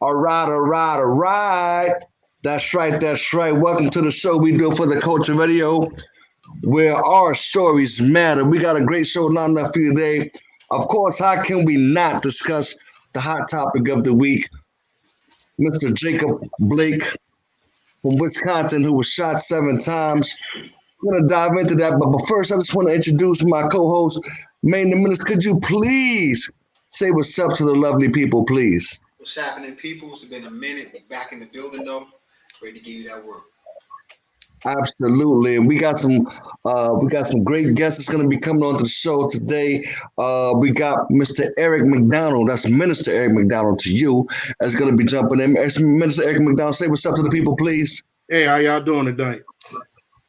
All right, all right, all right. That's right, that's right. Welcome to the show we do for the Culture Radio, where our stories matter. We got a great show lined up for you today. Of course, how can we not discuss the hot topic of the week, Mr. Jacob Blake from Wisconsin, who was shot 7 times. We're going to dive into that. But first, I just want to introduce my co host, Main the Minister. Could you please say what's up to the lovely people, please? What's happening, people? It's been a minute. We back in the building, though. Ready to give you that work. Absolutely, and we got some great guests that's going to be coming on to the show today. We got Mr. Eric McDonald, that's Minister Eric McDonald to you, that's going to be jumping in. Minister Eric McDonald, say what's up to the people, please. Hey, how y'all doing today?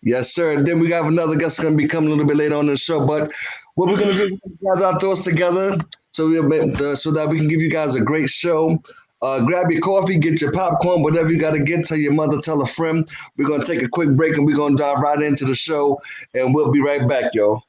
Yes, sir. And then we got another guest that's going to be coming a little bit later on in the show. But what we're going to do is gather our thoughts together so that we can give you guys a great show. Grab your coffee, get your popcorn, whatever you got to get. Tell your mother, tell a friend. We're going to take a quick break and we're going to dive right into the show. And we'll be right back, y'all.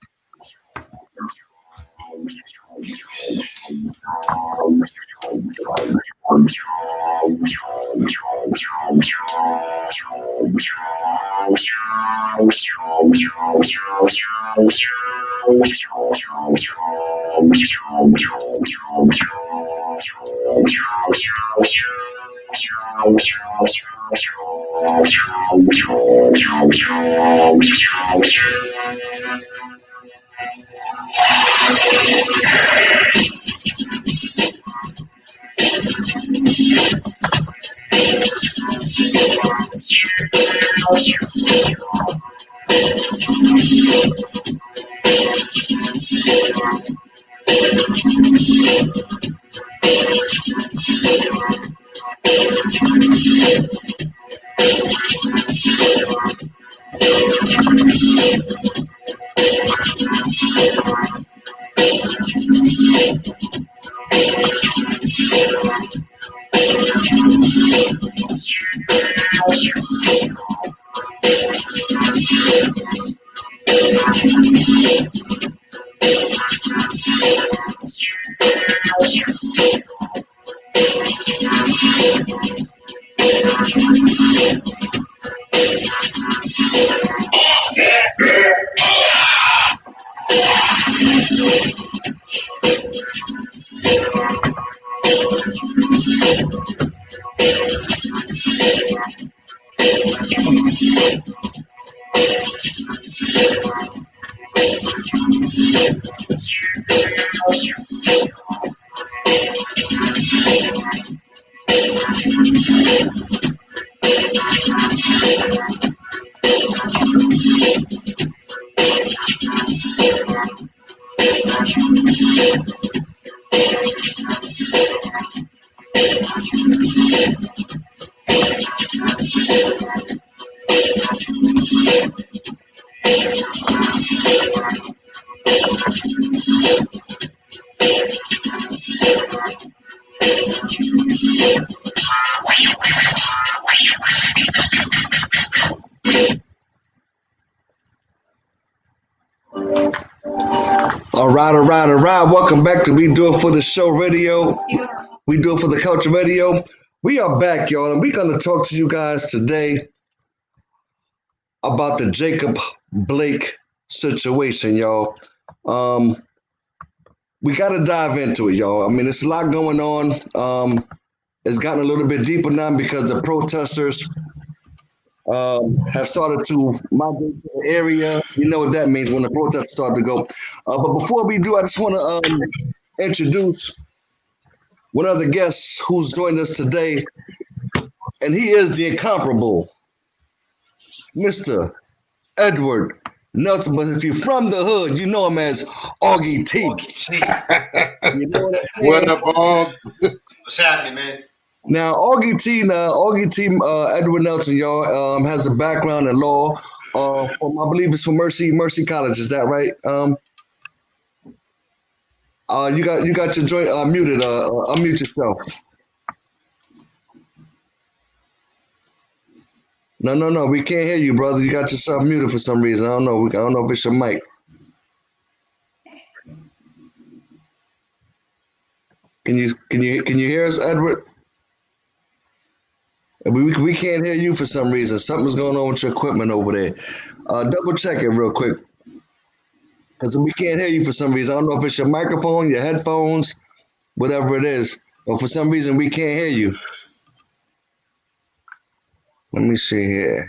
All right, all right, all right. Welcome back to We Do It for the Show Radio. We Do It for the Culture Radio. We are back, y'all, and we're going to talk to you guys today about the Jacob Blake situation, y'all. Um, we got to dive into it, y'all. I mean, there's a lot going on. It's gotten a little bit deeper now because the protesters have started to migrate to the area. You know what that means when the protests start to go. But before we do, I just want to introduce one of the guests who's joined us today, and he is the incomparable Mr. Edward Nelson. But if you're from the hood, you know him as Augie T. You know what up, Aug? What's happening, man? Now, Augie T, Edward Nelson, y'all, has a background in law. I believe it's from Mercy College. Is that right? You got your joint muted. Unmute yourself. No. We can't hear you, brother. You got yourself muted for some reason. I don't know. I don't know if it's your mic. Can you hear us, Edward? We can't hear you for some reason. Something's going on with your equipment over there. Double check it real quick. Because we can't hear you for some reason. I don't know if it's your microphone, your headphones, whatever it is. But for some reason, we can't hear you. Let me see here.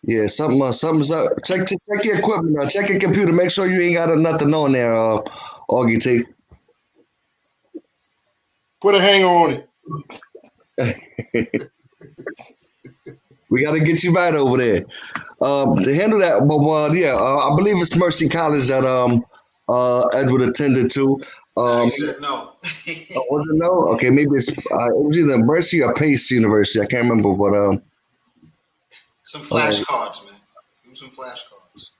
Yeah, something's up. Check your equipment out. Check your computer. Make sure you ain't got nothing on there, Augie T. Put a hanger on it. We got to get you right over there. To handle that, I believe it's Mercy College that Edward attended to. He said no. Was it no? Okay, maybe it was either Mercy or Pace University. I can't remember, but Some flashcards, man. Give him some flashcards.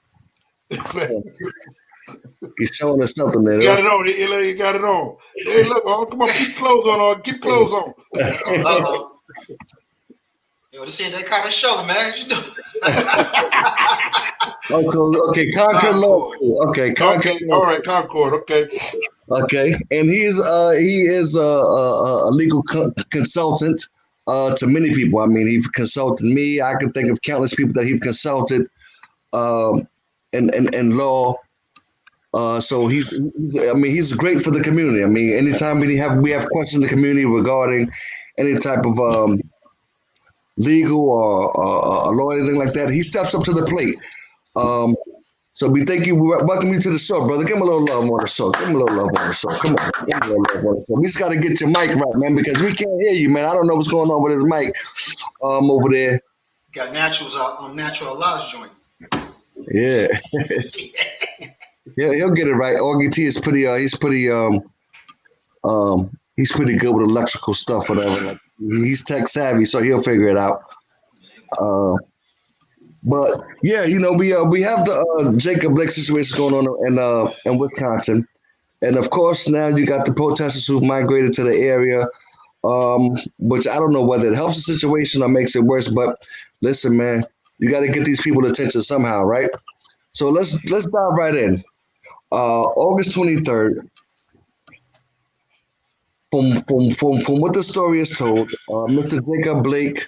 he's showing us something there. You got it on. You got it on. Hey, look, come on, keep clothes on. Keep clothes on. Uh-oh. Yo, this ain't that kind of show, man. Okay, Concord Law School. Okay, Concord. Okay, all right, Concord. Okay. Okay, and he is a legal consultant to many people. I mean, he's consulted me. I can think of countless people that he's consulted in law. So he's great for the community. I mean, anytime we have questions in the community regarding any type of legal or law, anything like that, he steps up to the plate. So we thank you. We welcome you to the show, brother. Give him a little love on the show. Give him a little love on the show. Come on. Give him a little love on the show. We just got to get your mic right, man, because we can't hear you, man. I don't know what's going on with his mic over there. Got naturals on natural laws joint. Yeah. Yeah, he'll get it right. Augie T is pretty he's pretty good with electrical stuff, whatever. Like, he's tech savvy, so he'll figure it out. But yeah, we have the Jacob Blake situation going on in Wisconsin, and of course now you got the protesters who've migrated to the area, which I don't know whether it helps the situation or makes it worse. But listen, man, you got to get these people attention somehow, right? So let's dive right in. August 23rd. From what the story is told, Mr. Jacob Blake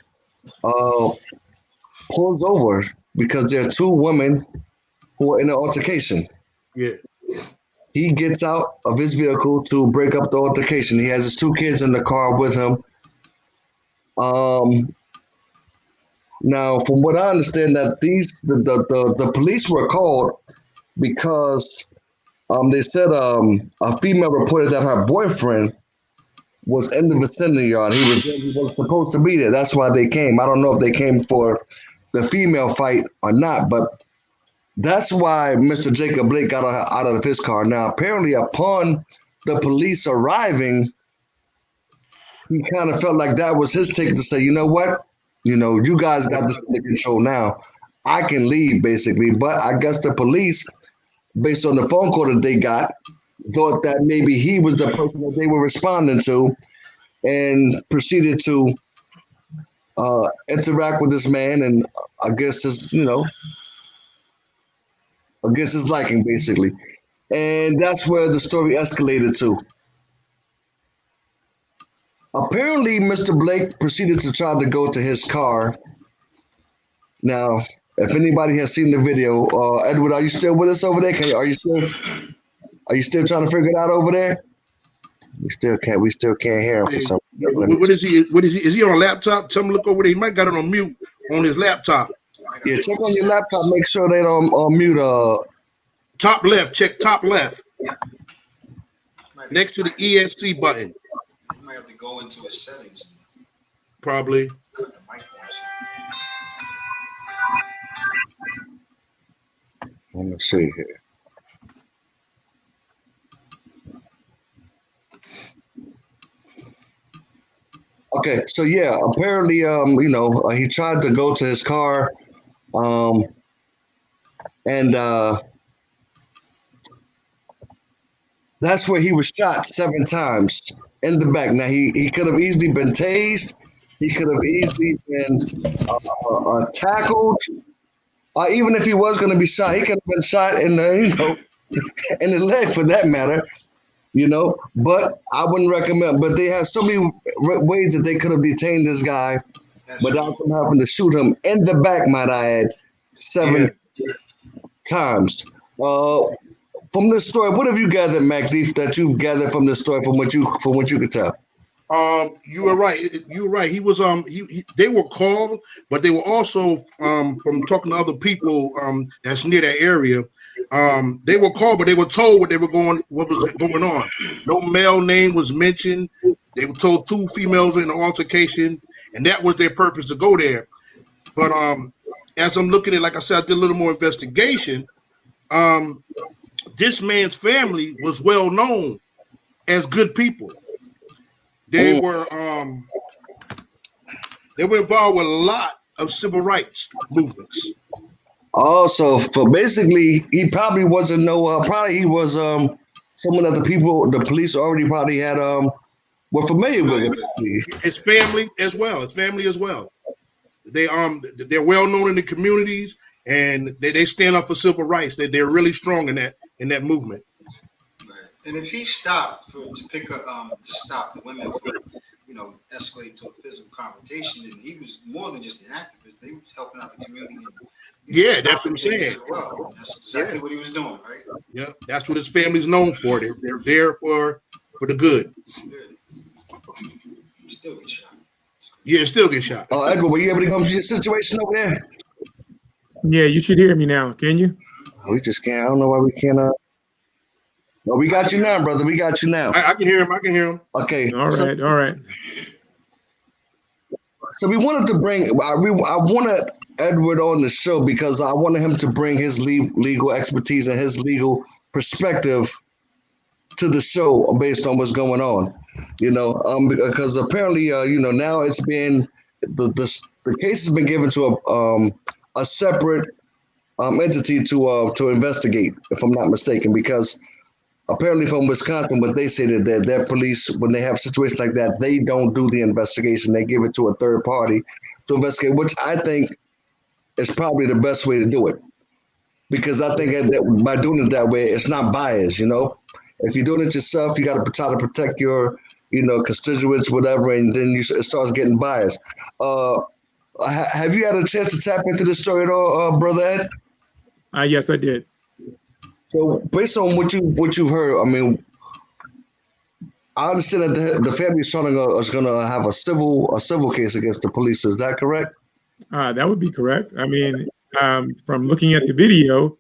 pulls over because there are two women who are in an altercation. Yeah. He gets out of his vehicle to break up the altercation. He has his two kids in the car with him. Now, from what I understand, that the police were called because they said a female reported that her boyfriend was in the vicinity yard. He was supposed to be there. That's why they came. I don't know if they came for the female fight or not, but that's why Mr. Jacob Blake got out of his car. Now, apparently, upon the police arriving, he kind of felt like that was his ticket to say, you know what? You guys got this under control now. I can leave, basically. But I guess the police, based on the phone call that they got, thought that maybe he was the person that they were responding to and proceeded to interact with this man and against his liking, basically. And that's where the story escalated to. Apparently, Mr. Blake proceeded to try to go to his car. Now, if anybody has seen the video, Edward, are you still with us over there? Are you still trying to figure it out over there? We still can't hear him for some reason. What is he? Is he on a laptop? Tell him to look over there. He might got it on mute on his laptop. Yeah, check on your laptop. Make sure they don't on mute. Top left. Check top left. Next to the ESC button. You might have to go into his settings. Probably. Cut the mic on. Let me see here. Okay, so yeah, apparently, he tried to go to his car, and that's where he was shot 7 times in the back. Now he could have easily been tased. He could have easily been tackled. Even if he was going to be shot, he could have been shot in the in the leg for that matter. But I wouldn't recommend. But they have so many ways that they could have detained this guy That's but true. Malcolm happened to shoot him in the back, might I add, 7 times. From this story, what have you gathered, MacDeef, that you've gathered from this story, from what you could tell? You were right. You were right. He was they were called, but they were also from talking to other people that's near that area. They were called, but they were told what was going on. No male name was mentioned. They were told 2 females in the altercation, and that was their purpose to go there. But as I'm looking at, like I said, I did a little more investigation. This man's family was well known as good people. They were involved with a lot of civil rights movements. Also, for basically, he probably wasn't probably he was someone that the police already probably had were familiar with. His family as well. They're well known in the communities, and they stand up for civil rights. They're really strong in that movement. And if he stopped to stop the women from, escalate to a physical confrontation, then he was more than just an activist. He was helping out the community. And, that's what I'm saying. Well. And that's exactly what he was doing, right? Yeah, that's what his family's known for. They're there for the good. Still get shot. Yeah, still get shot. Edward, were you able to come to your situation over there? Yeah, you should hear me now. Can you? We just can't. I don't know why we can't. Well, we got you now, brother. We got you now. I can hear him. Okay. All right. So we wanted to bring. I wanted Edward on the show because I wanted him to bring his legal expertise and his legal perspective to the show based on what's going on. Because apparently, now it's been the case has been given to a separate entity to investigate, if I'm not mistaken, because apparently from Wisconsin, what they say that their police, when they have situations like that, they don't do the investigation. They give it to a third party to investigate, which I think is probably the best way to do it. Because I think that by doing it that way, it's not biased, If you're doing it yourself, you got to try to protect your, constituents, whatever, and then it starts getting biased. Have you had a chance to tap into this story at all, Brother Ed? Yes, I did. So based on what you've heard, I mean, I understand that the family is going to have a civil case against the police. Is that correct? That would be correct. I mean, from looking at the video,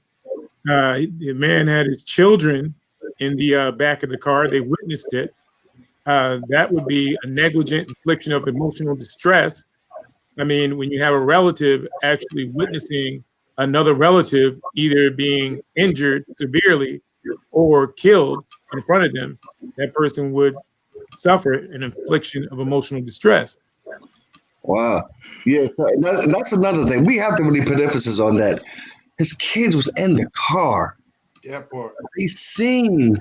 the man had his children in the back of the car. They witnessed it. That would be a negligent infliction of emotional distress. I mean, when you have a relative actually witnessing another relative either being injured severely or killed in front of them, that person would suffer an infliction of emotional distress. Wow. Yeah, that's another thing. We have to really put emphasis on that. His kids was in the car. That part. They seen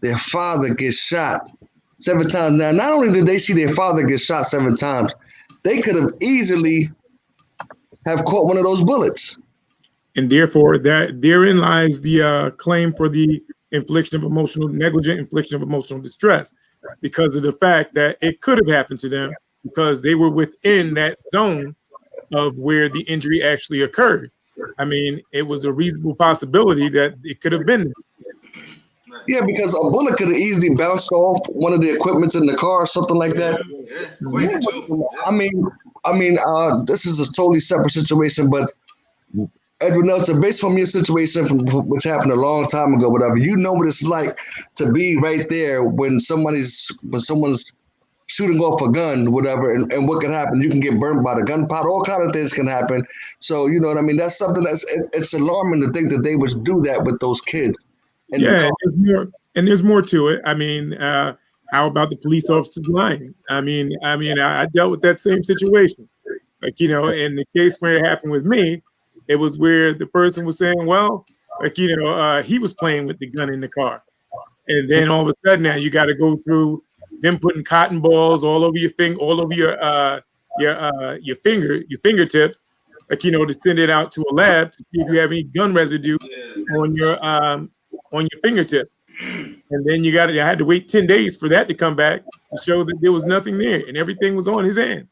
their father get shot 7 times. Now, not only did they see their father get shot 7 times, they could have easily have caught one of those bullets. And therefore, therein lies the claim for the negligent infliction of emotional distress, because of the fact that it could have happened to them because they were within that zone of where the injury actually occurred. I mean, it was a reasonable possibility that it could have been. Yeah, because a bullet could have easily bounced off one of the equipments in the car or something like that. I mean, this is a totally separate situation, but Edward Nelson, based on your situation, which happened a long time ago, whatever, you know what it's like to be right there when someone's shooting off a gun, whatever, and what can happen? You can get burned by the gunpowder. All kind of things can happen. So you know what I mean. That's something it's alarming to think that they would do that with those kids. Yeah, and there's more to it. I mean, how about the police officers lying? I mean, I dealt with that same situation. Like, in the case where it happened with me, it was where the person was saying, well, he was playing with the gun in the car. And then all of a sudden now you got to go through them putting cotton balls all over your finger, all over your fingertips, to send it out to a lab to see if you have any gun residue on your fingertips. And then I had to wait 10 days for that to come back to show that there was nothing there and everything was on his hands.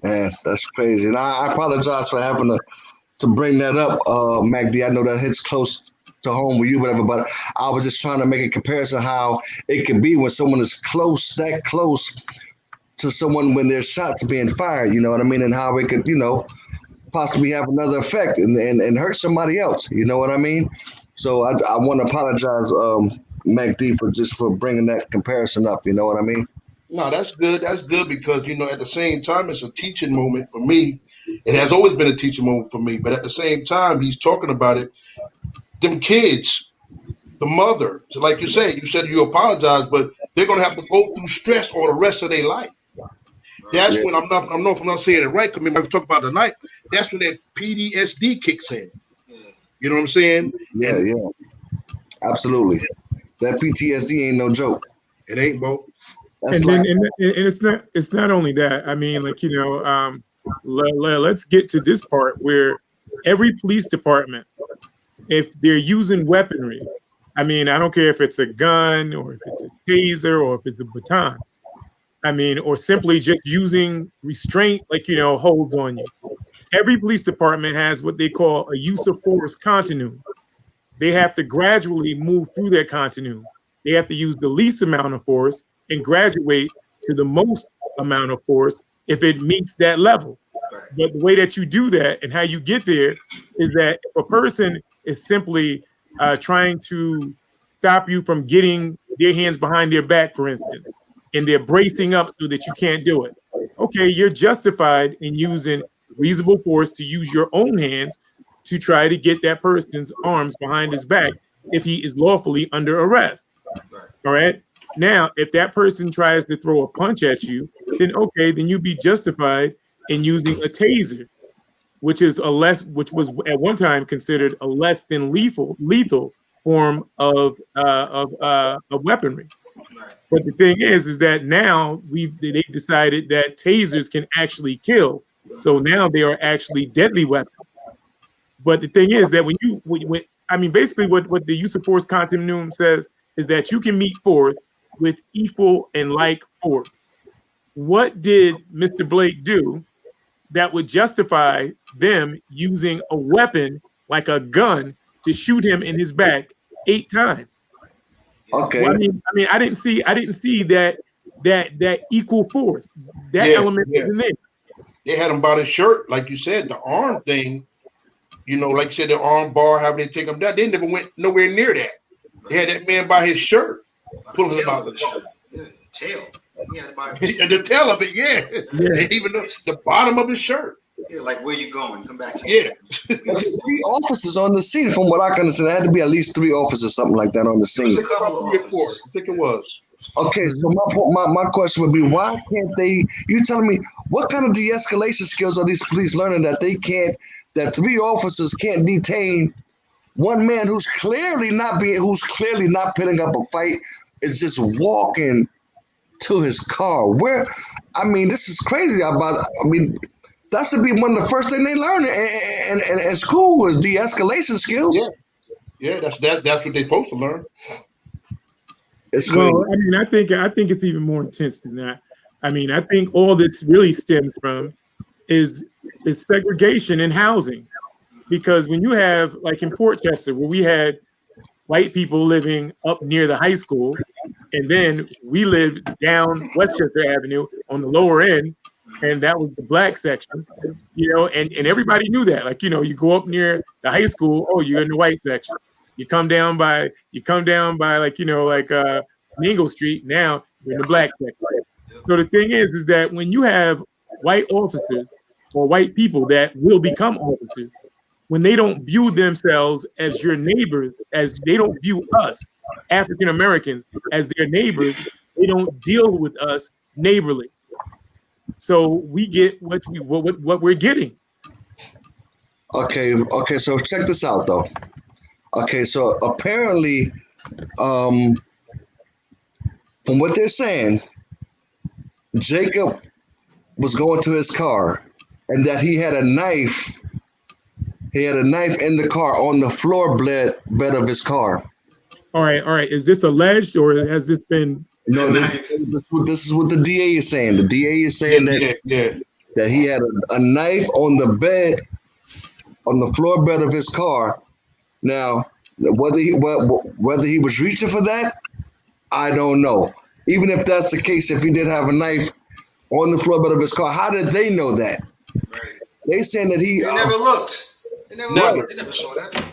Man, that's crazy. And I apologize for having to bring that up, MacD. I know that hits close to home with you, whatever, but I was just trying to make a comparison how it could be when someone is close, that close to someone when their shots being fired, you know what I mean? And how it could, possibly have another effect and hurt somebody else, you know what I mean? So I want to apologize, MacD, for bringing that comparison up, you know what I mean? No, that's good. That's good because at the same time, it's a teaching moment for me. It has always been a teaching moment for me. But at the same time, he's talking about it. Them kids, the mother, so like you said you apologize, but they're gonna have to go through stress all the rest of their life. That's when I'm not saying it right. Because I've talked about it tonight. That's when that PTSD kicks in. You know what I'm saying? Yeah, absolutely. That PTSD ain't no joke. It ain't, bro. And it's not only that. I mean, let's get to this part where every police department, if they're using weaponry, I mean, I don't care if it's a gun or if it's a taser or if it's a baton. I mean, or simply just using restraint, holds on you. Every police department has what they call a use of force continuum. They have to gradually move through that continuum. They have to use the least amount of force and graduate to the most amount of force if it meets that level. But the way that you do that and how you get there is that if a person is simply trying to stop you from getting their hands behind their back, for instance, and they're bracing up so that you can't do it. Okay, you're justified in using reasonable force to use your own hands to try to get that person's arms behind his back if he is lawfully under arrest. All right. Now, if that person tries to throw a punch at you, then you'd be justified in using a taser, which was at one time considered a less than lethal form of weaponry. But the thing is that now they decided that tasers can actually kill. So now they are actually deadly weapons. But the thing is that basically what the use of force continuum says is that you can meet force with equal and like force. What did Mr. Blake do that would justify them using a weapon like a gun to shoot him in his back 8 times? Okay. Well, I didn't see that equal force. That element isn't there. They had him by his shirt, like you said, the arm thing. Like you said, the arm bar, how they take him down. They never went nowhere near that. They had that man by his shirt, pulling him out the shirt. Tail. He had it by the tail of it, yeah. Even the bottom of his shirt. Yeah, like where you going? Come back here. Yeah. 3 officers on the scene, from what I can understand. There had to be at least 3 officers, something like that, on the scene. I think it was. Okay, so my question would be, why can't they? You telling me what kind of de-escalation skills are these police learning that 3 officers can't detain one man who's clearly not putting up a fight, is just walking to his car? This is crazy. That should be one of the first things they learn in school is de-escalation skills. Yeah, that's what they're supposed to learn. It's crazy. Well, I think it's even more intense than that. I think all this really stems from is segregation in housing, because when you have, like in Port Chester, where we had white people living up near the high school, and then we lived down Westchester Avenue on the lower end, and that was the black section, and everybody knew that. You go up near the high school, you're in the white section. You come down by Mingle Street, now you're in the black section. So the thing is that when you have white officers or white people that will become officers, when they don't view themselves as your neighbors, as they don't view us, African Americans, as their neighbors, they don't deal with us neighborly. So we get what we're getting. Okay. So check this out, though. Okay, so apparently, from what they're saying, Jacob was going to his car, and that he had a knife. He had a knife in the car on the floor bed of his car. All right. Is this alleged, or has this been? No, this is what the DA is saying. The DA is saying that that he had a knife on the bed, on the floor bed of his car. Now, whether he was reaching for that, I don't know. Even if that's the case, if he did have a knife on the floor bed of his car, how did they know that? Right. They saying that he They never looked. They never Never. looked. They never saw that.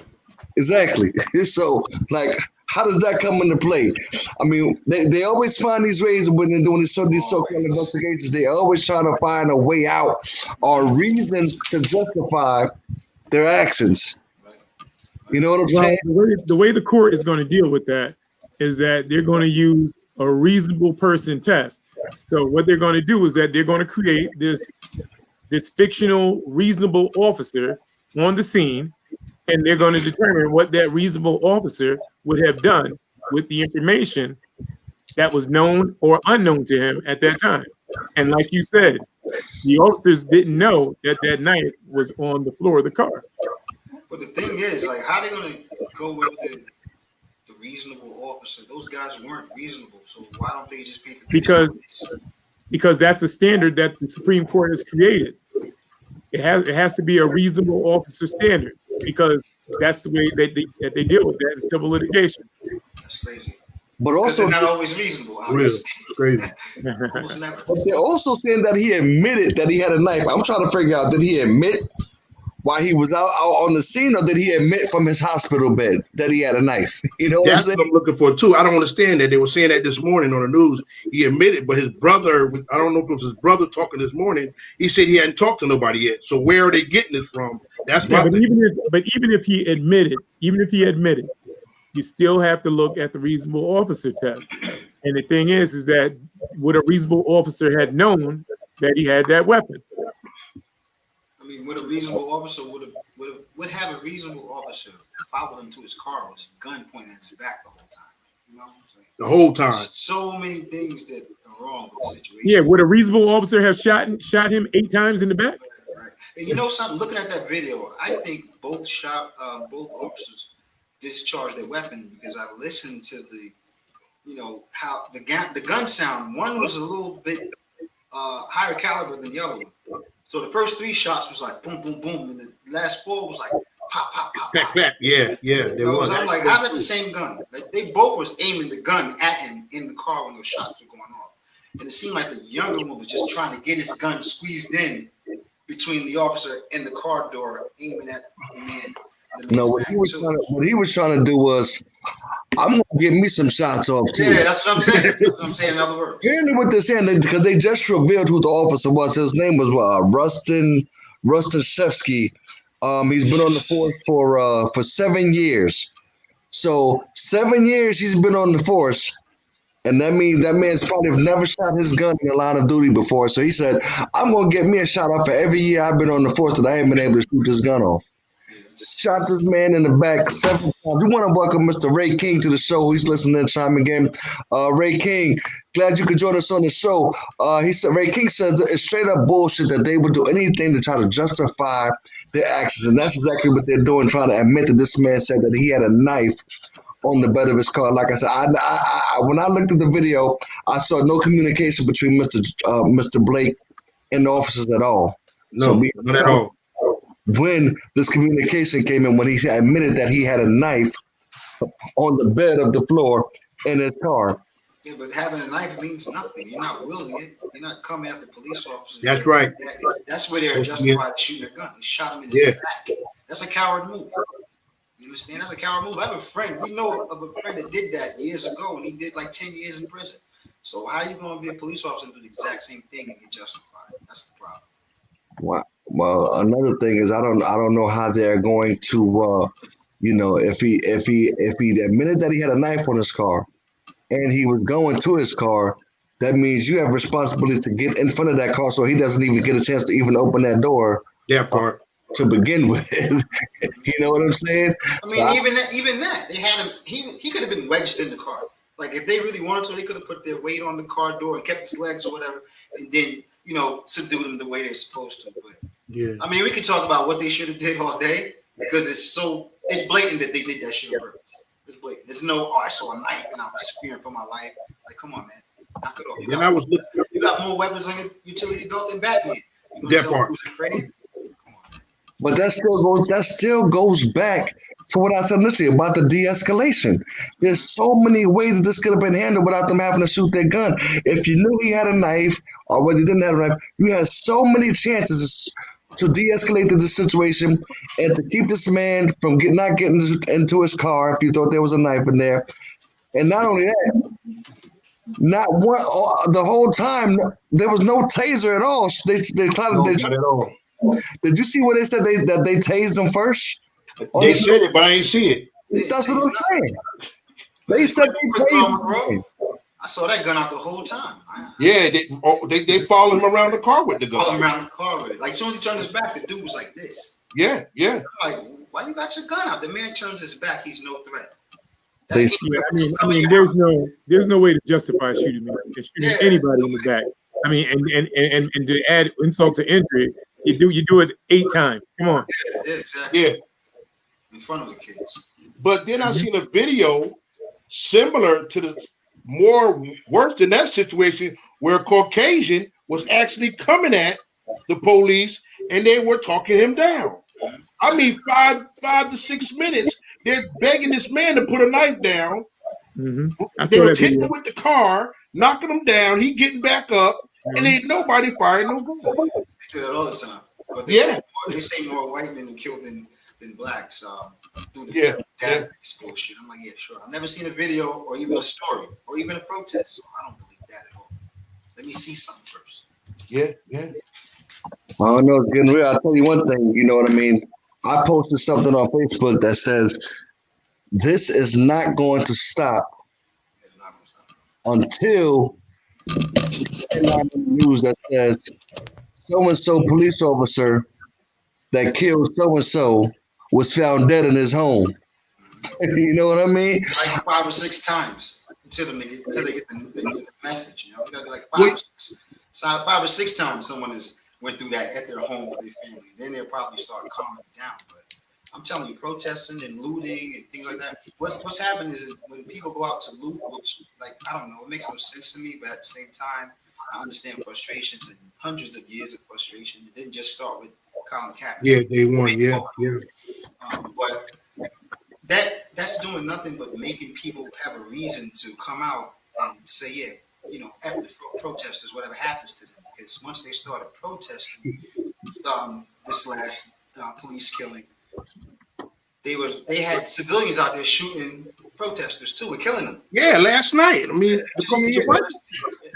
exactly. So, like, how does that come into play? I mean, they always find these ways when they're doing these so-called Always. investigations. They always try to find a way out or reason to justify their actions. Right. You know what I'm Well, saying? the way the court is going to deal with that is that they're going to use a reasonable person test. So what they're going to do is that they're going to create this fictional reasonable officer on the scene, and they're going to determine what that reasonable officer would have done with the information that was known or unknown to him at that time. And like you said, the officers didn't know that that knife was on the floor of the car. But the thing is, like, how they gonna go with the reasonable officer? Those guys weren't reasonable, so why don't they just paint the picture? Because that's the standard that the Supreme Court has created. It has to be a reasonable officer standard, because that's the way that they deal with that in civil litigation. That's crazy. But Because also, they're not always reasonable. Real Obviously. crazy. Almost never. but they're also saying that he admitted that he had a knife. I'm trying to figure out, did he admit while he was out on the scene, or did he admit from his hospital bed that he had a knife? You know what I'm That's saying? what I'm looking for too. I don't understand that. They were saying that this morning on the news. He admitted, but his brother, I don't know if it was his brother talking this morning, he said he hadn't talked to nobody yet. So where are they getting it from? That's my But thing. even if he admitted, you still have to look at the reasonable officer test. And the thing is that would a reasonable officer had known that he had that weapon? I mean, would a reasonable officer would have a reasonable officer follow him to his car with his gun pointed at his back the whole time? You know what I'm saying? The whole time. There's so many things that are wrong with the situation. Yeah, would a reasonable officer have shot him 8 times in the back? Right. And you know something? Looking at that video, I think both officers discharged their weapon, because I listened to how the gun sound. One was a little bit higher caliber than the other one. So the first 3 shots was like boom, boom, boom, and the last 4 was like pop, pop, pop, Pack, pop. pack. Yeah. So I'm like, how's that the same gun? Like, they both was aiming the gun at him in the car when those shots were going off, and it seemed like the younger one was just trying to get his gun squeezed in between the officer and the car door, aiming at the man. No, what he was trying to do was, I'm gonna get me some shots off too. Yeah, that's what I'm saying. That's what I'm saying. In other words, Apparently, what they're saying, because they just revealed who the officer was. His name was Rustin Shevsky. He's been on the force for 7 years. So 7 years he's been on the force, and that means that man's probably never shot his gun in the line of duty before. So he said, "I'm gonna get me a shot off for every year I've been on the force that I ain't been able to shoot this gun off." Shot this man in the back 7 times. We want to welcome Mr. Ray King to the show. He's listening to chime again. Ray King, glad you could join us on the show. Ray King says it's straight up bullshit that they would do anything to try to justify their actions, and that's exactly what they're doing, trying to admit that this man said that he had a knife on the bed of his car. Like I said, I when I looked at the video, I saw no communication between Mr. Blake and the officers at all. No, not at all. When this communication came in, when he admitted that he had a knife on the bed of the floor in his car. Yeah, but having a knife means nothing. You're not wielding it. You're not coming after police officers. That's right. That's where they're justified shooting their gun. They shot him in his back. That's a coward move. You understand? That's a coward move. I have a friend. We know of a friend that did that years ago, and he did like 10 years in prison. So how are you going to be a police officer and do the exact same thing and get justified? That's the problem. Wow. Well, another thing is I don't know how they're going to if he admitted that he had a knife on his car and he was going to his car, that means you have responsibility to get in front of that car so he doesn't even get a chance to even open that door. That part. To begin with. You know what I'm saying? I mean, even that they had him. He could have been wedged in the car. Like, if they really wanted to, they could have put their weight on the car door and kept his legs or whatever, and then subdued him the way they're supposed to. But yeah, I mean, we could talk about what they should have did all day, because it's blatant that they did that shit on purpose. It's blatant. There's no, I saw a knife and I was fearing for my life. Like, come on, man. Knock it off. You got more weapons on your utility belt than Batman. You gonna That tell me part. who's afraid? But that still goes back to what I said initially about the de-escalation. There's so many ways that this could have been handled without them having to shoot their gun. If you knew he had a knife or whether he didn't have a knife, you had so many chances to de-escalate the situation and to keep this man from not getting into his car if you thought there was a knife in there. And not only that, not one the whole time there was no taser at all. They tried No, to. not at all. Did you see what they said that they tased him first? They said it, but I ain't see it. That's what I'm saying. They said they tased him. I saw that gun out the whole time. Yeah, they followed him around the car with the gun. Followed him around the car with it. Like as soon as he turned his back, the dude was like this. Yeah. I'm like, why you got your gun out? The man turns his back. He's no threat. They- I mean, there's no way to justify shooting anybody in the back. I mean, and to add insult to injury, you do it 8 times. Come on. Yeah, exactly. Yeah. In front of the kids. But then I seen a video similar to the more worse than that situation where a Caucasian was actually coming at the police and they were talking him down. I mean, 5 to 6 minutes, they're begging this man to put a knife down. Mm-hmm. They were hitting him with the car, knocking him down. He getting back up, and ain't nobody firing no gun. They do that all the time. But they say more white men are killed than blacks through the database bullshit. I'm like, yeah, sure. I've never seen a video or even a story or even a protest, so I don't believe that at all. Let me see something first. Yeah. I don't know, it's getting real. I'll tell you one thing, you know what I mean? I posted something on Facebook that says, this is not going to stop It's not gonna stop. until news that says so-and-so police officer that killed so-and-so was found dead in his home. You know what I mean? Like 5 or 6 times until they get the message. You know, you gotta be like 5 or 6 times someone went through that at their home with their family. Then they'll probably start calming down. But I'm telling you, protesting and looting and things like that. What's happened is when people go out to loot, which, like, I don't know, it makes no sense to me, but at the same time, I understand frustrations and hundreds of years of frustration. It didn't just start with Colin Kaepernick. Yeah, they won. Yeah. But that's doing nothing but making people have a reason to come out and say, yeah, you know, after protesters, whatever happens to them. Because once they started protesting this last police killing, they had civilians out there shooting protesters too and killing them. Yeah, last night. I mean,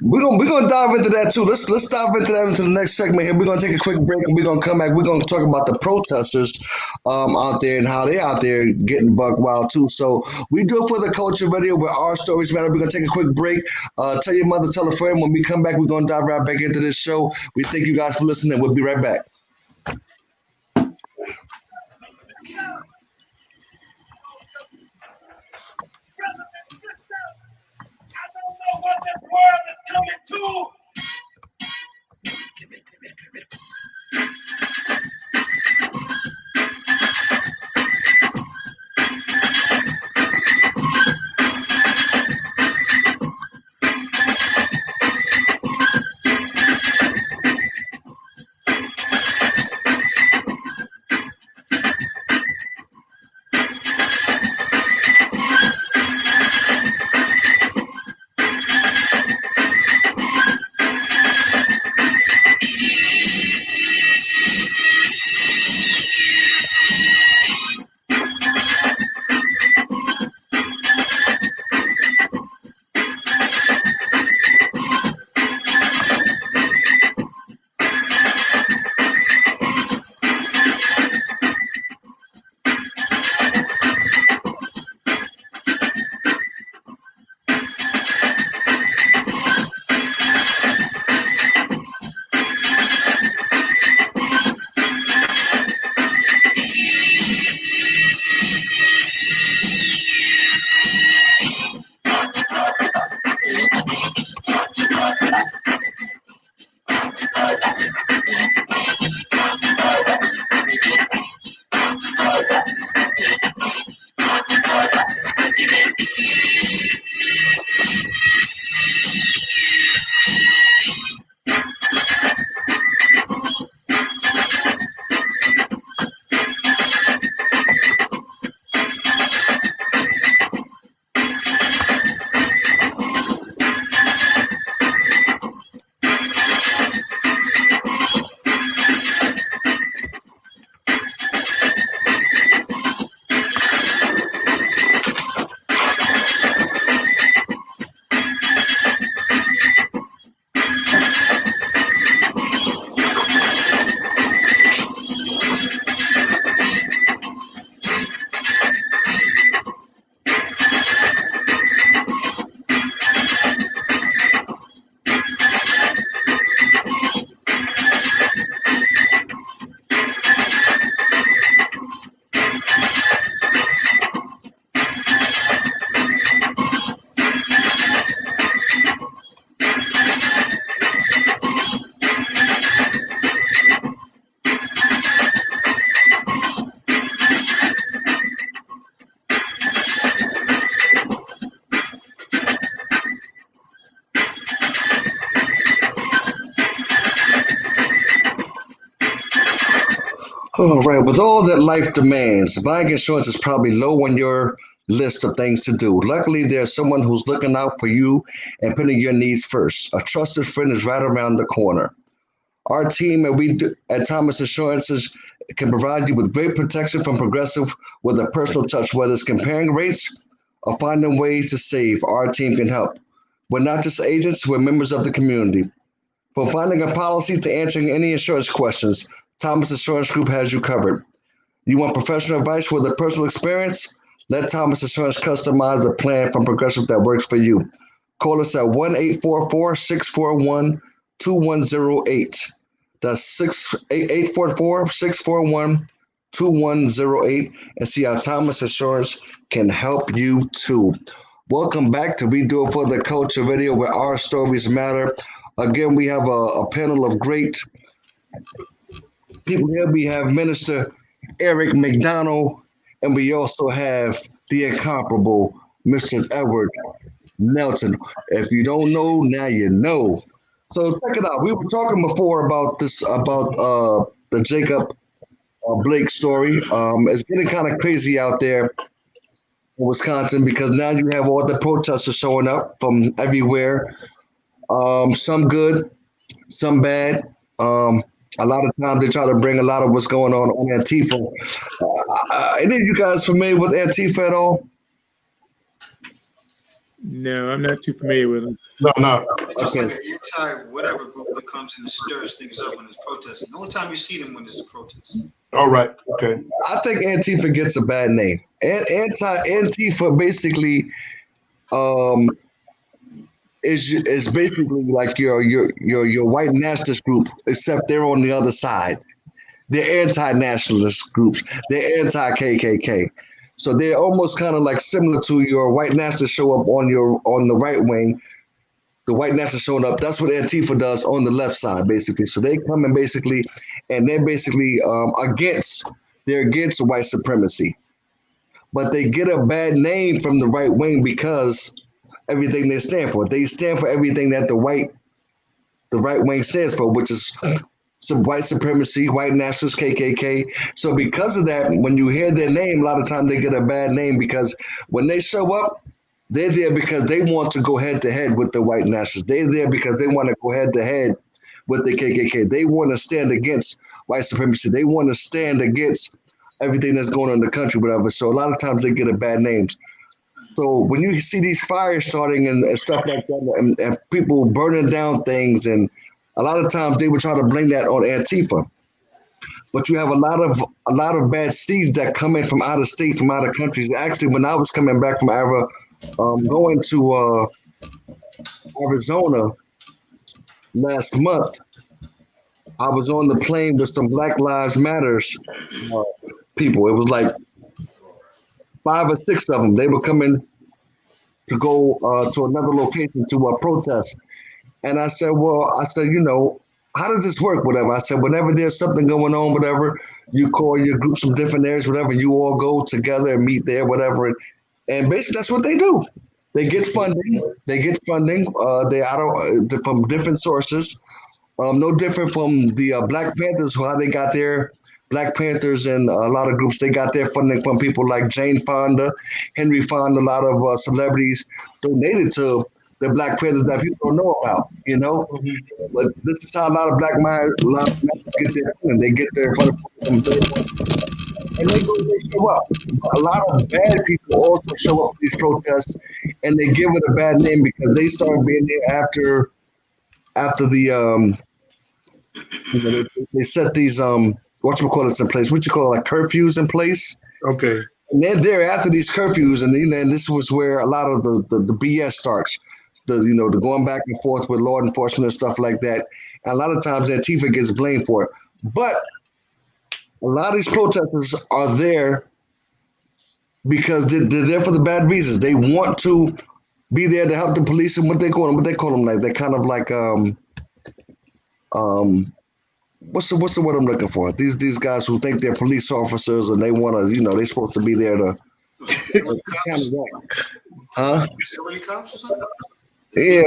We're gonna dive into that too. Let's dive into that into the next segment here. We're gonna take a quick break and we're gonna come back. We're gonna talk about the protesters out there and how they out there getting buck wild too. So we do it for the culture video where our stories matter. We're gonna take a quick break. Tell your mother, tell a friend. When we come back, we're gonna dive right back into this show. We thank you guys for listening. We'll be right back. What this world is coming All right, with all that life demands, buying insurance is probably low on your list of things to do. Luckily, there's someone who's looking out for you and putting your needs first. A trusted friend is right around the corner. Our team at Thomas Insurances can provide you with great protection from Progressive with a personal touch, whether it's comparing rates or finding ways to save. Our team can help. We're not just agents, we're members of the community. From finding a policy to answering any insurance questions, Thomas Insurance Group has you covered. You want professional advice with a personal experience? Let Thomas Insurance customize a plan from Progressive that works for you. Call us at 1-844-641-2108. That's 844-641-2108 and see how Thomas Insurance can help you too. Welcome back to We Do It for the Culture video where our stories matter. Again, we have a panel of great people here. We have Minister Eric McDonald, and we also have the incomparable Mr. Edward Nelson. If you don't know, now you know. So check it out. We were talking before about the Jacob Blake story. It's getting kind of crazy out there in Wisconsin because now you have all the protesters showing up from everywhere. Some good, some bad. A lot of times they try to bring a lot of what's going on Antifa. Any of you guys familiar with Antifa at all? No, I'm not too familiar with them. No. It's just Okay. like an anti-whatever group that comes and stirs things up when there's protesting. The only time you see them when there's a protest. All right. Okay. I think Antifa gets a bad name. Antifa basically is basically like your white nationalist group, except they're on the other side. They're anti-nationalist groups. They're anti-KKK. So they're almost kind of like similar to your white nationalists show up on the right wing. The white nationalists showing up. That's what Antifa does on the left side, basically. So they come and they're basically against white supremacy, but they get a bad name from the right wing because everything they stand for. They stand for everything that the right wing stands for, which is some white supremacy, white nationalists, KKK. So because of that, when you hear their name, a lot of times they get a bad name because when they show up, they're there because they want to go head to head with the white nationalists. They're there because they want to go head to head with the KKK. They want to stand against white supremacy. They want to stand against everything that's going on in the country, whatever. So a lot of times they get a bad names. So when you see these fires starting and stuff like that, and people burning down things, and a lot of times they would try to blame that on Antifa. But you have a lot of bad seeds that come in from out of state, from out of countries. Actually, when I was coming back from going to Arizona last month, I was on the plane with some Black Lives Matters people. It was like 5 or 6 of them. They were coming to go to another location to protest. And I said, how does this work? Whatever. I said, whenever there's something going on, whatever, you call your groups from different areas, whatever, you all go together and meet there, whatever. And basically that's what they do. They get funding. From different sources. No different from the Black Panthers, how they got their Black Panthers and a lot of groups, they got their funding from people like Jane Fonda, Henry Fonda, a lot of celebrities donated to the Black Panthers that people don't know about, But this is how a lot of Black minds get their funding. They get their funding from and they show up. A lot of bad people also show up to these protests, and they give it a bad name because they started being there after the they set these in place. What you call it, like curfews in place. Okay. And they're there after these curfews, and this was where a lot of the BS starts. The going back and forth with law enforcement and stuff like that. And a lot of times Antifa gets blamed for it. But a lot of these protesters are there because they're there for the bad reasons. They want to be there to help the police and what they call them like they're kind of like what's the word I'm looking for? These guys who think they're police officers and they want to, they're supposed to be there to Auxiliary cops? huh? Auxiliary cops or something? Yeah,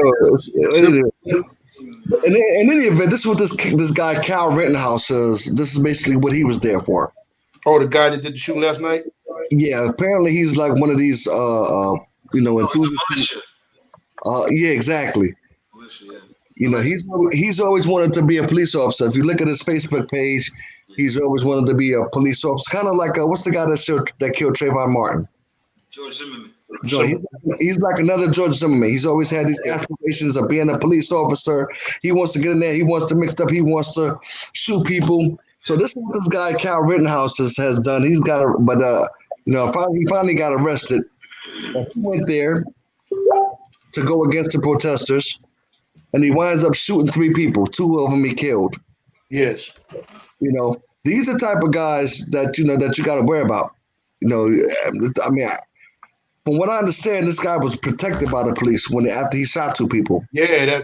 in any event, this is what this guy Cal Rittenhouse says. This is basically what he was there for. Oh, the guy that did the shooting last night? Yeah, apparently he's like one of these Oh, it's enthusiasts. a militia. Yeah, exactly. Militia, yeah. You know, he's always wanted to be a police officer. If you look at his Facebook page, he's always wanted to be a police officer. Kind of like what's the guy that killed Trayvon Martin? George Zimmerman. He's like another George Zimmerman. He's always had these aspirations of being a police officer. He wants to get in there. He wants to mix up. He wants to shoot people. So this is what this guy Cal Rittenhouse has done. He's got he finally got arrested. And he went there to go against the protesters, and he winds up shooting 3 people. 2 of them he killed. Yes. You know, these are the type of guys that you got to worry about. You know, I mean, from what I understand, this guy was protected by the police after he shot 2 people. Yeah,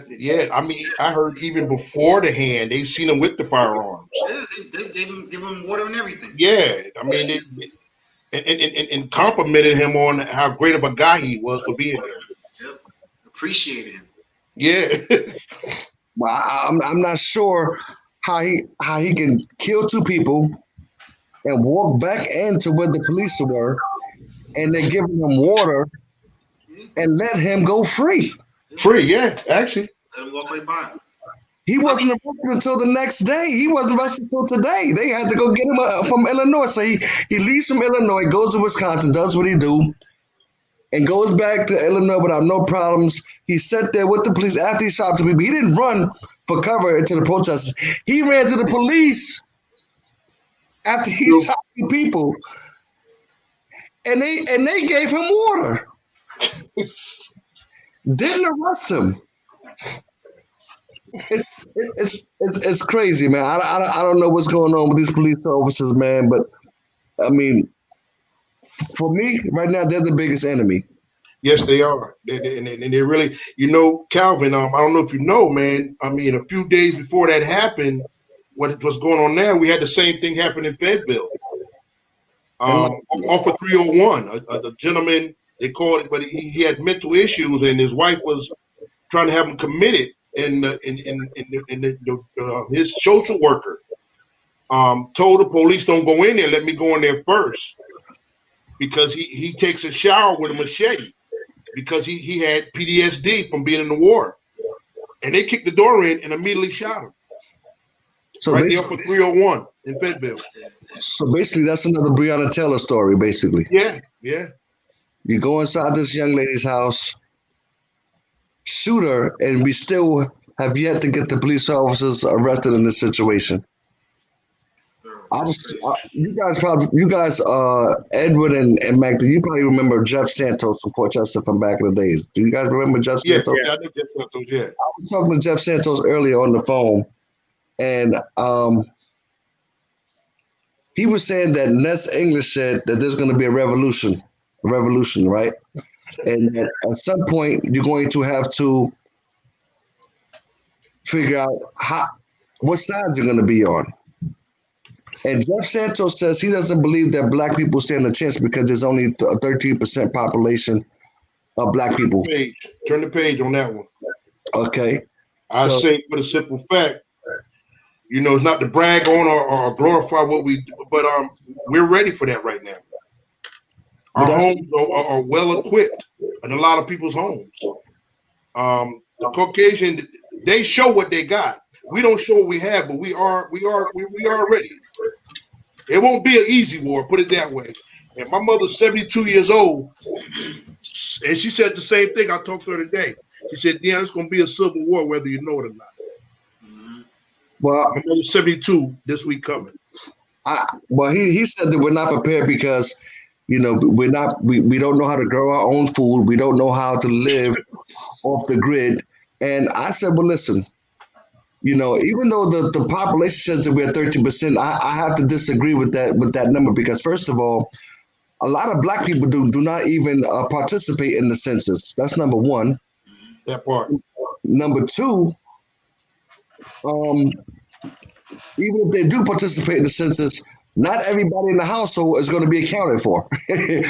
I mean, I heard even before the hand, they seen him with the firearms. Yeah, they give him water and everything. Yeah, I mean, and complimented him on how great of a guy he was for being there. Yep. Appreciated him. Yeah. Well, I'm not sure how he can kill 2 people and walk back into where the police were, and they're giving him water and let him go free. Free, yeah, actually. Let him walk right by him. He wasn't arrested until the next day. He wasn't arrested until today. They had to go get him from Illinois. So he leaves from Illinois, goes to Wisconsin, does what he do, and goes back to Illinois without no problems. He sat there with the police after he shot 2 people. He didn't run for cover into the protesters. He ran to the police after he shot 2 people, and they gave him water. Didn't arrest him. It's crazy, man. I don't know what's going on with these police officers, man. But I mean, for me right now, they're the biggest enemy. Yes, they are. And they really, Calvin. I don't know if you know, man. I mean, a few days before that happened, what's going on now? We had the same thing happen in Fayetteville. Off of 301, a gentleman, they called it, but he had mental issues, and his wife was trying to have him committed. And his social worker told the police, "Don't go in there. Let me go in there first," because he takes a shower with a machete because he had PTSD from being in the war, and they kicked the door in and immediately shot him. So right there for 301 in Fayetteville. So basically, that's another Breonna Taylor story. Basically, yeah. You go inside this young lady's house, shoot her, and we still have yet to get the police officers arrested in this situation. You guys, Edward and Magda, you probably remember Jeff Santos from Port Chester from back in the days. Do you guys remember Jeff Santos? Yeah, I know Jeff Santos, yeah. I was talking to Jeff Santos earlier on the phone, and he was saying that Ness English said that there's going to be a revolution, right? And that at some point you're going to have to figure out what side you're going to be on. And Jeff Santos says he doesn't believe that black people stand a chance because there's only a 13% population of black people. Turn the page on that one. Okay. I say for the simple fact, it's not to brag on or glorify what we do, but we're ready for that right now. Our homes are well equipped in a lot of people's homes. The Caucasian, they show what they got. We don't show what we have, but we are ready. It won't be an easy war, put it that way. And my mother's 72 years old, and she said the same thing. I talked to her today. She said, "Yeah, it's going to be a civil war, whether you know it or not." Well, my mother's 72 this week coming. He said that we're not prepared because we don't know how to grow our own food. We don't know how to live off the grid. And I said, well, listen, even though the population says that we're 13%, I have to disagree with that number because, first of all, a lot of black people do not even participate in the census. That's number one. That part. Number two, even if they do participate in the census, not everybody in the household is going to be accounted for. You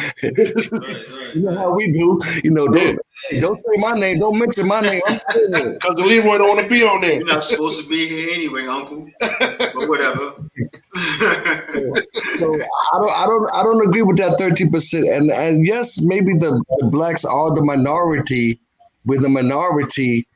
know how we do. You know, don't say my name. Don't mention my name. I'm saying Because the Leroy don't want to be on there. You're not supposed to be here anyway, Uncle. But whatever. so I don't agree with that 13%. And yes, maybe the blacks are the minority. We're the minority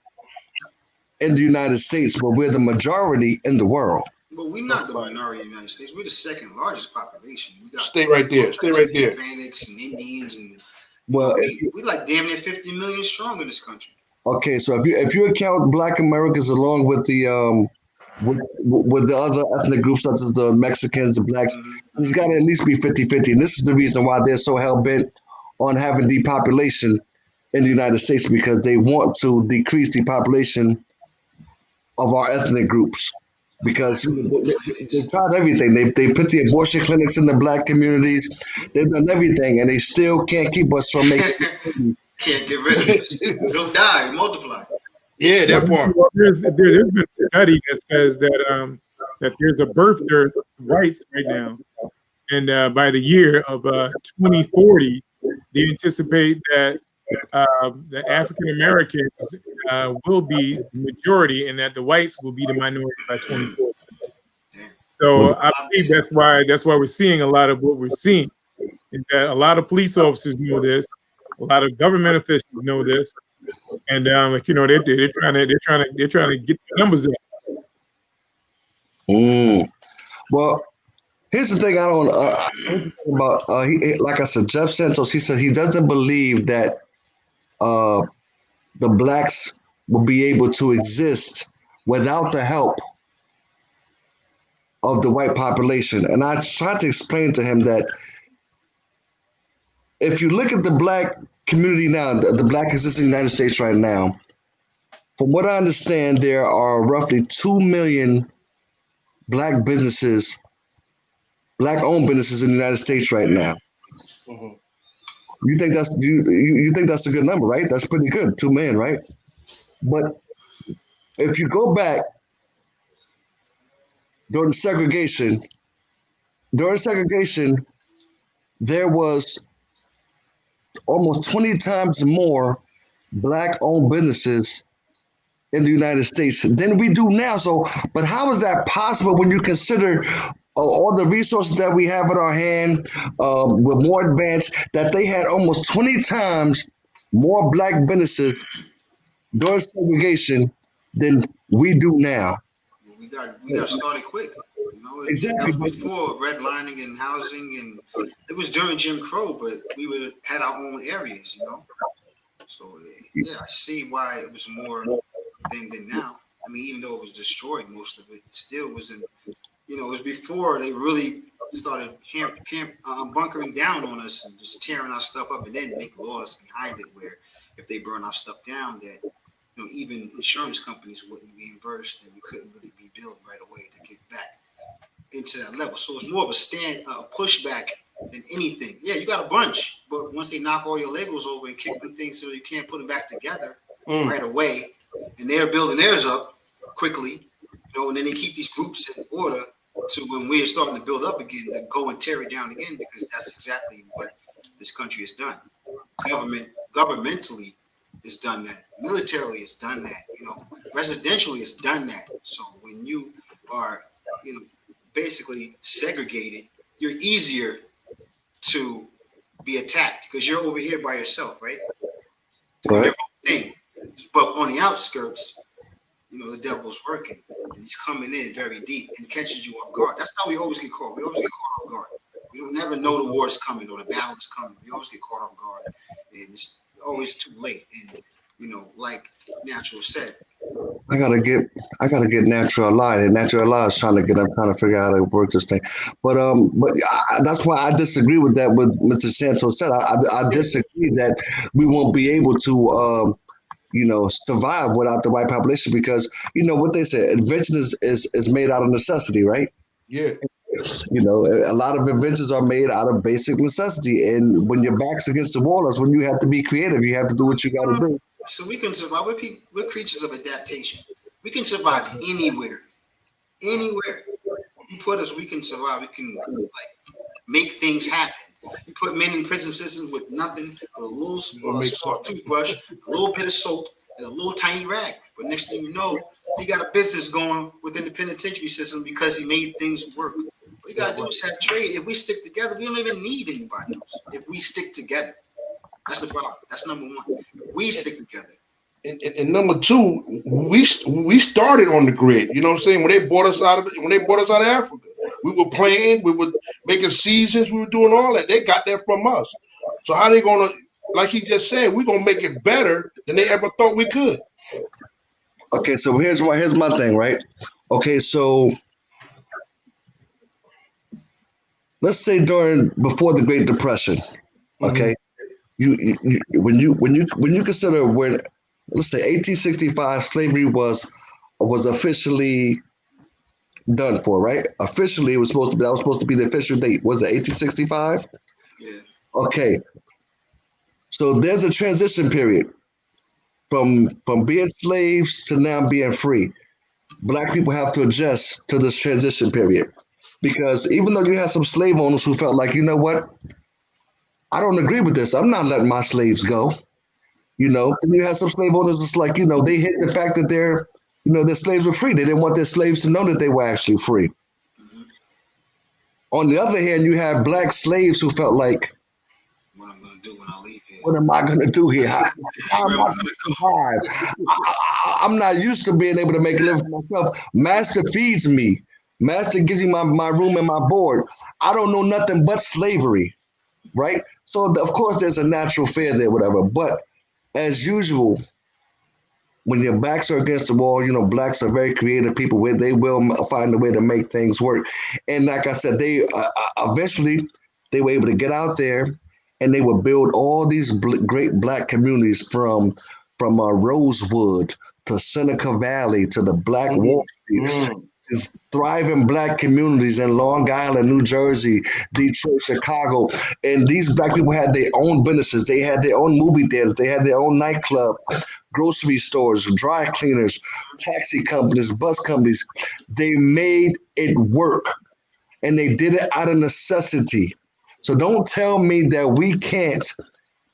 in the United States, but we're the majority in the world. But we're not the minority in the United States. We're the second largest population. We got Stay right there. Stay right there. Hispanics and Indians, and Well, we like damn near 50 million strong in this country. Okay, so if you account Black Americans along with the with the other ethnic groups such as the Mexicans, the blacks, it's got to at least be 50-50. And this is the reason why they're so hell bent on having depopulation in the United States, because they want to decrease the population of our ethnic groups. Because they tried everything. They put the abortion clinics in the black communities. They've done everything, and they still can't keep us from making. Can't get rid of this. Don't die, multiply. Yeah, that part. Well, there's been a study that says that that there's a birth dearth of whites right now, and by the year of 2040, they anticipate that the African Americans will be the majority, and that the whites will be the minority by 2040. So I believe that's why we're seeing a lot of what we're seeing. Is that a lot of police officers know this, a lot of government officials know this, and they're trying to get the numbers up. Well, here's the thing I don't about. Like I said, Jeff Santos. He said he doesn't believe that the blacks will be able to exist without the help of the white population. And I tried to explain to him that if you look at the black community now, the black existing in the United States right now, from what I understand, there are roughly 2 million black businesses, black-owned businesses in the United States right now. Mm-hmm. You think that's you think that's a good number, right? That's pretty good, 2 million, right? But if you go back during segregation, there was almost 20 times more black-owned businesses in the United States than we do now. So, but how is that possible when you consider all the resources that we have in our hand, we're more advanced, that they had almost 20 times more black businesses during segregation than we do now? We got started quick. Exactly. That was before redlining and housing, and it was during Jim Crow, but we had our own areas, So yeah, I see why it was more than now. I mean, even though it was destroyed, most of it still was in. It was before they really started bunkering down on us and just tearing our stuff up, and then make laws behind it where if they burn our stuff down, that even insurance companies wouldn't reimburse, and we couldn't really be billed right away to get back into that level. So it's more of a pushback than anything. Yeah, you got a bunch, but once they knock all your Legos over and kick them things so you can't put them back together right away, and they're building theirs up quickly, and then they keep these groups in order to when we're starting to build up again, to go and tear it down again, because that's exactly what this country has done. Governmentally has done that. Militarily has done that. Residentially has done that. So when you are, basically segregated, you're easier to be attacked because you're over here by yourself, right? Doing your own thing. But on the outskirts, the devil's working, and he's coming in very deep and catches you off guard. That's how we always get caught. We always get caught off guard. We don't never know the war is coming or the battle is coming. We always get caught off guard, and it's always too late. And like Natural said, I gotta get Natural Ally, and Natural Ally is trying to figure out how to work this thing. But that's why I disagree with that. What Mr. Santos said, I disagree that we won't be able to survive without the white population, because what they say, invention is made out of necessity, right? Yeah. A lot of inventions are made out of basic necessity, and when your back's against the wall, that's when you have to be creative. You have to do what you got to do. So we can survive. We're creatures of adaptation. We can survive anywhere. You put us, we can survive. We can like make things happen. You put men in prison systems with nothing but a little small toothbrush, a little bit of soap, and a little tiny rag. But next thing you know, he got a business going within the penitentiary system because he made things work. What you gotta do is have trade. If we stick together, we don't even need anybody else. If we stick together, that's the problem. That's number one. We stick together. And number two, we started on the grid. You know what I'm saying? When they brought us out of Africa, we were playing, we were making seasons, we were doing all that. They got that from us. So how they gonna, like he just said, we're gonna make it better than they ever thought we could. Okay, so here's my thing, right? Okay, so let's say before the Great Depression, okay, when you consider when, let's say 1865, slavery was officially done for, right? Officially, that was supposed to be the official date. Was it 1865? Yeah. Okay, so there's a transition period from being slaves to now being free. Black people have to adjust to this transition period because even though you have some slave owners who felt like, you know what, I don't agree with this. I'm not letting my slaves go. You know, and you have some slave owners that's like, you know, they hit the fact that their slaves were free. They didn't want their slaves to know that they were actually free. Mm-hmm. On the other hand, you have black slaves who felt like, what I'm going to do when I leave here? What am I going to do here? How am I going to survive? I'm not used to being able to make a living for myself. Master feeds me. Master gives me my room and my board. I don't know nothing but slavery, right? So, of course, there's a natural fear there, whatever. But as usual, when your backs are against the wall, you know, blacks are very creative people where they will find a way to make things work. And like I said, they eventually they were able to get out there and they would build all these great black communities from Rosewood to Seneca Valley to the Black Wall Street. These thriving black communities in Long Island, New Jersey, Detroit, Chicago. And these black people had their own businesses. They had their own movie theaters. They had their own nightclub, grocery stores, dry cleaners, taxi companies, bus companies. They made it work. And they did it out of necessity. So don't tell me that we can't,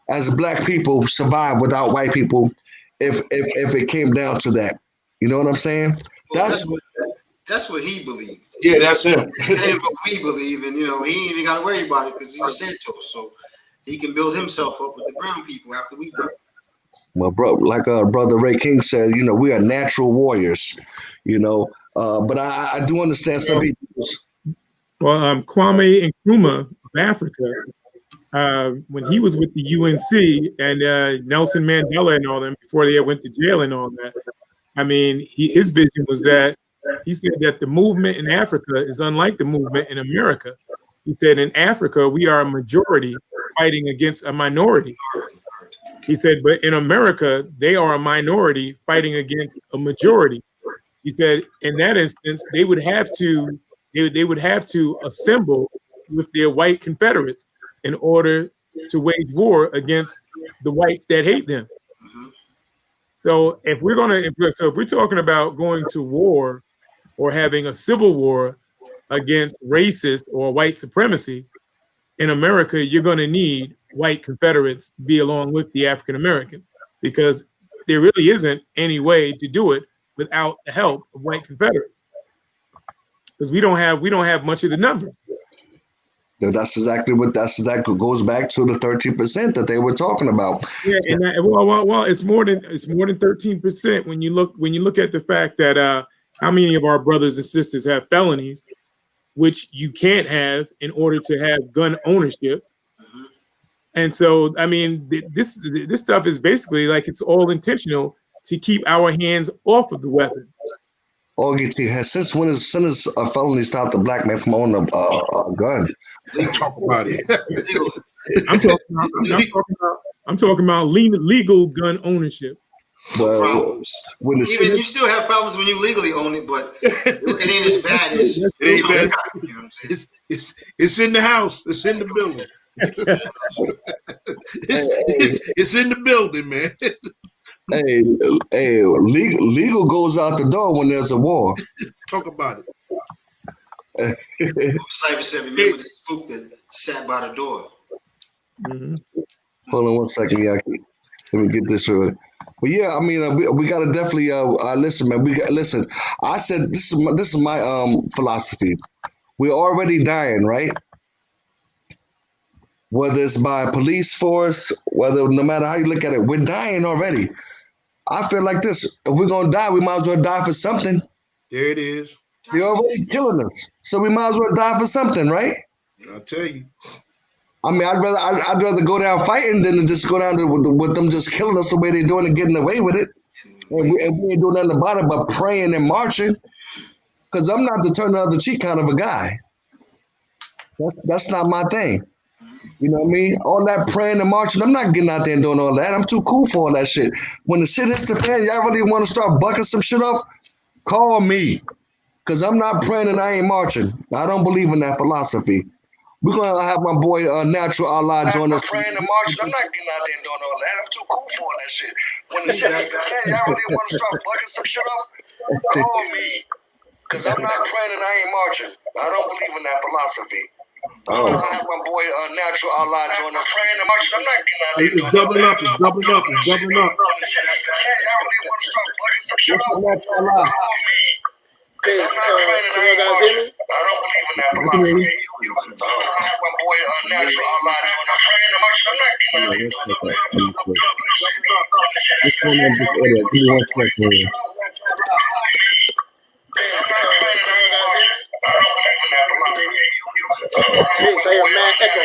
as black people, survive without white people if it came down to that. You know what I'm saying? Well, that's what he believed. Yeah, that's him. That ain't what we believe, and you know, he ain't even got to worry about it because he's Santos, so he can build himself up with the brown people after we done. Well, bro, like Brother Ray King said, you know, we are natural warriors, you know. But I do understand some people. Well, Kwame Nkrumah of Africa, when he was with the UNC and Nelson Mandela and all them before they went to jail and all that, I mean, his vision was that he said that the movement in Africa is unlike the movement in America. He said in Africa, we are a majority fighting against a minority. He said, but in America, they are a minority fighting against a majority. He said, in that instance, they would have to assemble with their white Confederates in order to wage war against the whites that hate them. So if we're talking about going to war or having a civil war against racist or white supremacy in America, you're going to need white Confederates to be along with the African Americans, because there really isn't any way to do it without the help of white Confederates, because we don't have much of the numbers. That's exactly goes back to the 13% that they were talking about. Yeah, and well, it's more than 13% when you look at the fact that how many of our brothers and sisters have felonies, which you can't have in order to have gun ownership. And so, I mean, this stuff is basically like it's all intentional to keep our hands off of the weapons. Since when has a felony stopped a black man from owning a gun? Talk about it. I'm talking about legal gun ownership. No problems. You still have problems when you legally own it, but it ain't as bad as it ain't bad. You know what I'm saying? It's in the house. It's in the building. It's in the building, man. Legal goes out the door when there's a war. Talk about it. Cypher said, remember the spook that sat by the door. Mhm. Hold on one second, yeah. Let me get this right. But yeah, I mean, we gotta definitely listen, man. Listen. I said this is my philosophy. We're already dying, right? Whether it's by police force, whether no matter how you look at it, we're dying already. I feel like this: if we're gonna die, we might as well die for something. There it is. They're already killing us, so we might as well die for something, right? I'll tell you. I mean, I'd rather go down fighting than to just go down to, with them just killing us the way they're doing and getting away with it. And we ain't doing nothing about it but praying and marching. Because I'm not the turn the other cheek kind of a guy. That's not my thing. You know what I mean? All that praying and marching, I'm not getting out there and doing all that. I'm too cool for all that shit. When the shit hits the fan, y'all really want to start bucking some shit off? Call me. Because I'm not praying and I ain't marching. I don't believe in that philosophy. We're going to have my boy Natural Allah join us. Praying and marching, I'm not getting out there and doing all that. I'm too cool for all that shit. When the shit hits the fan, y'all really want to start bucking some shit off? Call me. Because I'm not praying and I ain't marching. I don't believe in that philosophy. I have my boy Natural Allah join us. Praying and marching. I'm not getting out there It's doubling up. It's doubling up. It's doubling up. when the shit hits the fan, y'all really want to start bucking some shit off? Natural Allah. Call me. Can you guys hear me? I don't believe in that philosophy. I have my boy Natural Allah join us. Praying and marching. I'm not getting out there doing all that. This one in this area. Give me 1 second. Please, I hear mad echo.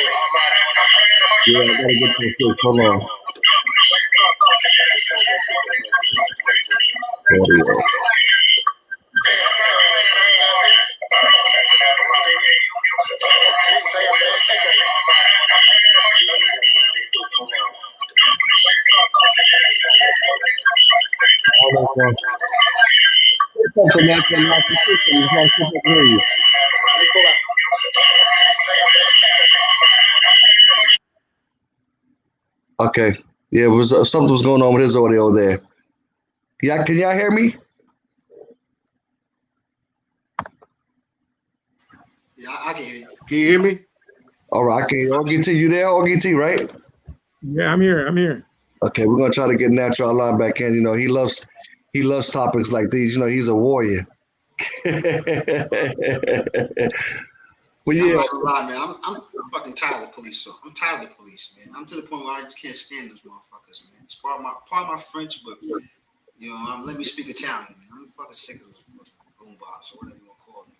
Yeah, I gotta get to the place. Hold on. Audio. Hold on, bro. It's something that's in my position. It's not supposed to hear you. Let me pull out. Okay. Yeah, it was something was going on with his audio there. Yeah, can y'all hear me? Yeah, I can hear you. Can you hear me? All right, I can OGT, you there, OGT, right? Yeah, I'm here. I'm here. Okay, we're gonna try to get Natural Allah back in. You know, he loves topics like these. You know, he's a warrior. Well, Yeah, I'm yeah, not gonna lie, man. I'm fucking tired of police. So I'm tired of the police, man. I'm to the point where I just can't stand those motherfuckers, man. It's part of my French, but you know, let me speak Italian, man. I'm fucking sick of those goombas or whatever you want to call them.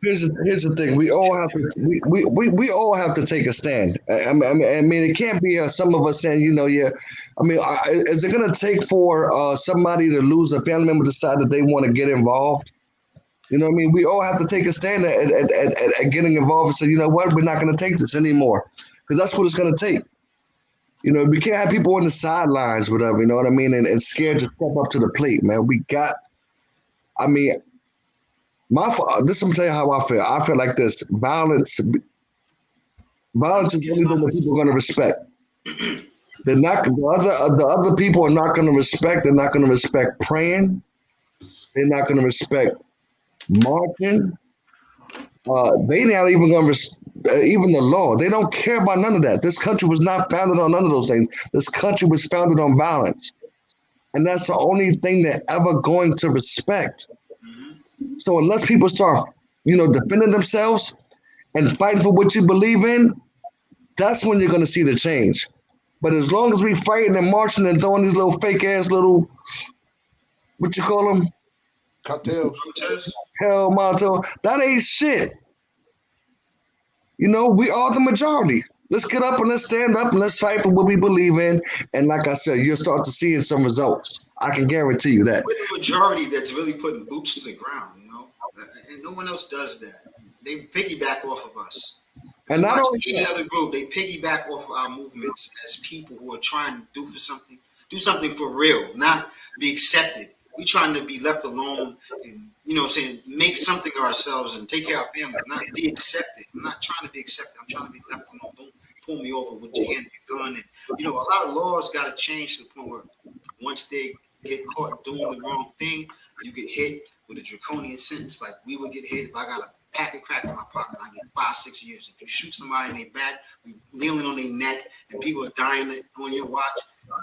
here's the thing. We all have to we all have to take a stand. I mean, it can't be some of us saying, you know, yeah. I mean, is it gonna take for somebody to lose a family member to decide that they want to get involved? You know what I mean? We all have to take a stand at getting involved and say, you know what, we're not going to take this anymore. Because that's what it's going to take. You know, we can't have people on the sidelines, whatever, you know what I mean? And scared to step up to the plate, man. I mean, this I'm telling you how I feel. I feel like this. Violence is the only thing that people are going to respect. They're not, the other people are not going to respect. They're not going to respect praying. They're not going to respect marching. They not even going to even the law. They don't care about none of that. This country was not founded on none of those things. This country was founded on violence, and that's the only thing they're ever going to respect. So unless people start, you know, defending themselves and fighting for what you believe in, that's when you're going to see the change. But as long as we fighting and marching and throwing these little fake ass little, what you call them? Cocktails. Hell, Monto, that ain't shit. You know, we are the majority. Let's get up and let's stand up and let's fight for what we believe in. And like I said, you'll start to see some results. I can guarantee you that. We're the majority that's really putting boots to the ground, you know, and no one else does that. They piggyback off of us. And not only any other group, they piggyback off of our movements as people who are trying to do something for real, not be accepted. We trying to be left alone and, you know what I'm saying, make something of ourselves and take care of our families, not be accepted. I'm not trying to be accepted. I'm trying to be left alone. Don't pull me over with your hand and your gun. And, you know, a lot of laws got to change to the point where once they get caught doing the wrong thing, you get hit with a draconian sentence. Like we would get hit if I got a pack of crack in my pocket. I get 5-6 years. If you shoot somebody in their back, you kneeling on their neck, and people are dying on your watch,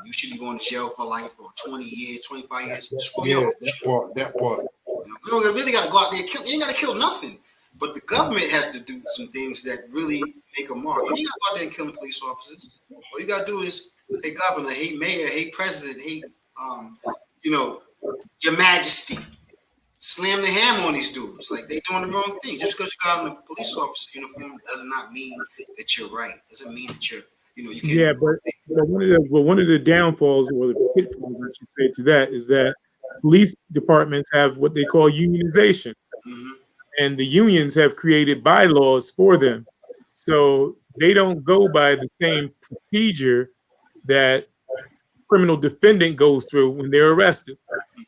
you should be going to jail for life or 20 years, 25 years. Screw Yeah, you. that part. You know, we don't really got to go out there and kill. You ain't got to kill nothing. But the government has to do some things that really make a mark. You ain't got to go out there and kill police officers. All you got to do is, hey, governor, hey, mayor, hey, president, hey, you know, your majesty. Slam the hammer on these dudes. Like, they doing the wrong thing. Just because you got on a police officer uniform does not mean that you're right. Doesn't mean that you're, you know, you can't. Yeah, but one of the downfalls, or the pitfalls, I should say, to that is that police departments have what they call unionization, and the unions have created bylaws for them, so they don't go by the same procedure that criminal defendant goes through when they're arrested.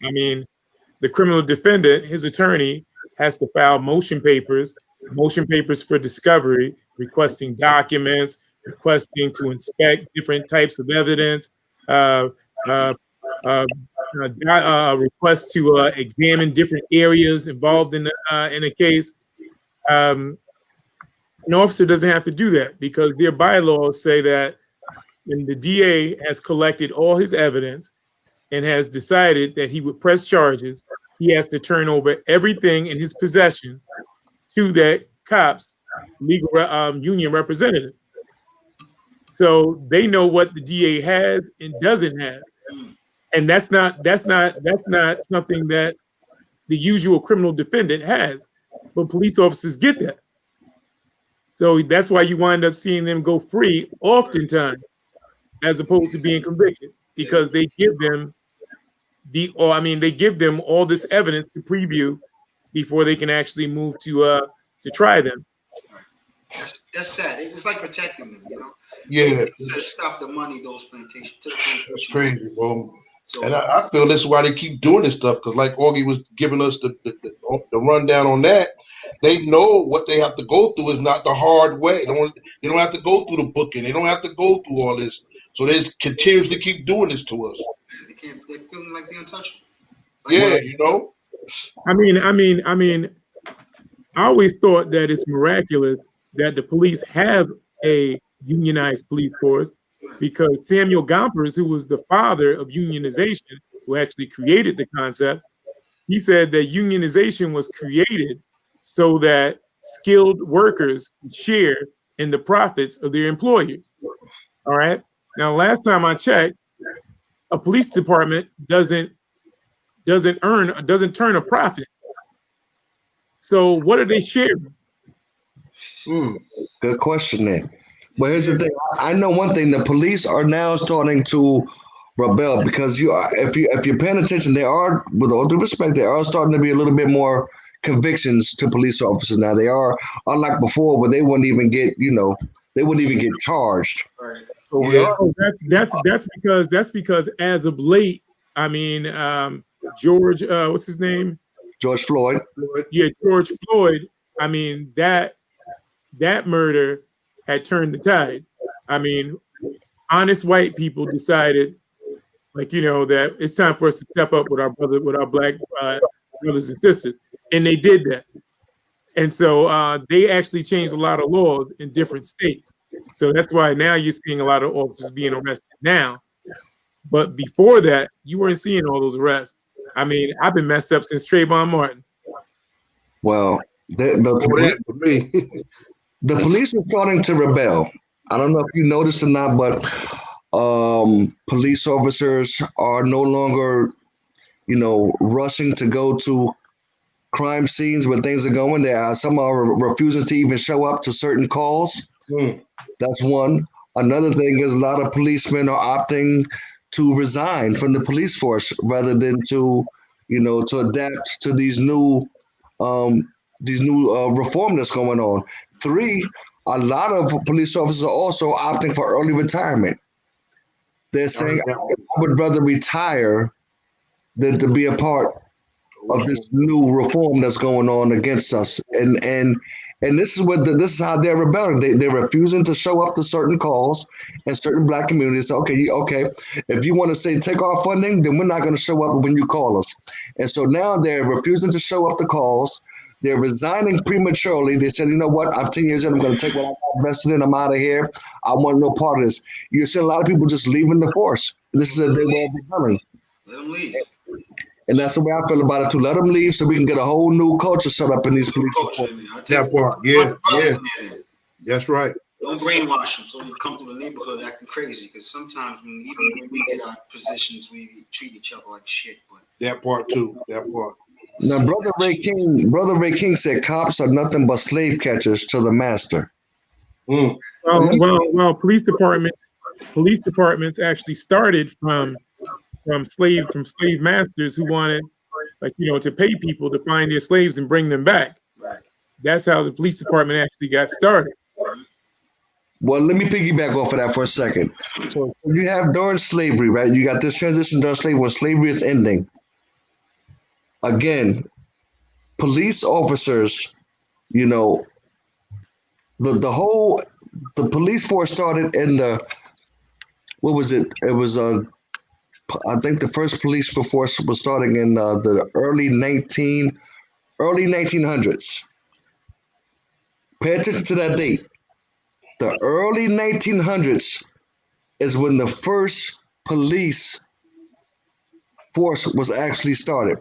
I mean, the criminal defendant, his attorney, has to file motion papers for discovery, requesting documents, requesting to inspect different types of evidence, request to examine different areas involved in a case. An officer doesn't have to do that because their bylaws say that when the DA has collected all his evidence and has decided that he would press charges, he has to turn over everything in his possession to that cop's legal union representative. So they know what the DA has and doesn't have, and that's not something that the usual criminal defendant has, but police officers get that. So that's why you wind up seeing them go free oftentimes, as opposed to being convicted, because they give them all this evidence to preview before they can actually move to try them. That's sad. It's like protecting them, you know. Yeah, To stop the money those plantations. that's crazy, bro. So, And I feel this is why they keep doing this stuff, because like Augie was giving us the rundown on that. They know what they have to go through is not the hard way. They don't have to go through the booking. They don't have to go through all this. So they continuously keep doing this to us. they're feeling like they're untouchable. Yeah, you know. I mean, I always thought that it's miraculous that the police have a unionized police force, because Samuel Gompers, who was the father of unionization, who actually created the concept, he said that unionization was created so that skilled workers could share in the profits of their employers. All right. Now, last time I checked, a police department doesn't turn a profit. So what are they sharing? Good question there. But here's the thing. I know one thing. The police are now starting to rebel because if you're paying attention, they are, with all due respect, they are starting to be a little bit more convictions to police officers now. They are, unlike before, where they wouldn't even get charged. Right. So Yeah. That's because as of late, I mean, George, what's his name? George Floyd. Yeah, George Floyd. I mean, that murder had turned the tide. I mean, honest white people decided, that it's time for us to step up with our black brothers and sisters, and they did that. And so they actually changed a lot of laws in different states. So that's why now you're seeing a lot of officers being arrested now. But before that, you weren't seeing all those arrests. I mean, I've been messed up since Trayvon Martin. Well, For me. the police are starting to rebel. I don't know if you noticed or not, but police officers are no longer, rushing to go to crime scenes where things are going. Some are refusing to even show up to certain calls. That's one. Another thing is a lot of policemen are opting to resign from the police force rather than to adapt to these new reform that's going on. 3, a lot of police officers are also opting for early retirement. They're saying, I would rather retire than to be a part of this new reform that's going on against us. And this is how they're rebelling. They're refusing to show up to certain calls in certain black communities. Okay. If you want to say take our funding, then we're not going to show up when you call us. And so now they're refusing to show up to calls. They're resigning prematurely. They said, you know what? I'm 10 years in. I'm going to take what I got invested in. I'm out of here. I want no part of this. You're seeing a lot of people just leaving the force. This is a day where they're coming. Let them leave. And that's the way I feel about it too. Let them leave so we can get a whole new culture set up in these police Culture, departments. I tell That you, part, yeah, put brothers yeah. in there. That's right. Don't brainwash them so they come through the neighborhood acting crazy. Because sometimes even when we get our positions, we treat each other like shit. But That part too. That part. Now, Brother Ray King said cops are nothing but slave catchers to the master. Mm. Well, police departments actually started from slave masters who wanted, like, you know, to pay people to find their slaves and bring them back. right. That's how the police department actually got started. Well, let me piggyback off of that for a second. So you have during slavery, right? You got this transition during slavery when slavery is ending. Again, police officers, you know, the police force started in the, what was it? It was I think the first police force was starting in the early 1900s. Pay attention to that date. The early 1900s is when the first police force was actually started.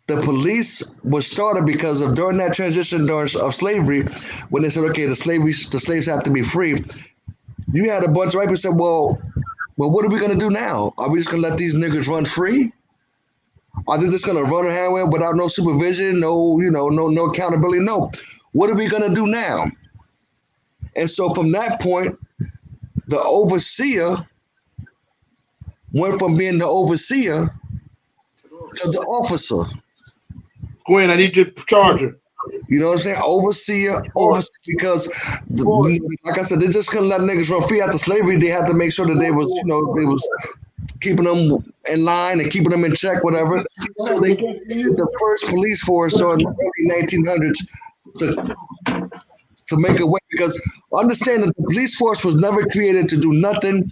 The police was started because of during that transition of slavery, when they said, okay, the slaves have to be free. You had a bunch of people said, well, what are we gonna do now? Are we just gonna let these niggas run free? Are they just gonna run around without no supervision, no accountability? No. What are we gonna do now? And so from that point, the overseer went from being the overseer to the officer. Go ahead. I need your charger. You know what I'm saying? Overseer, because like I said, they're just gonna let niggas run free after slavery. They had to make sure that they was keeping them in line and keeping them in check, whatever. So they created the first police force in the early 1900s to make a way, because understand that the police force was never created to do nothing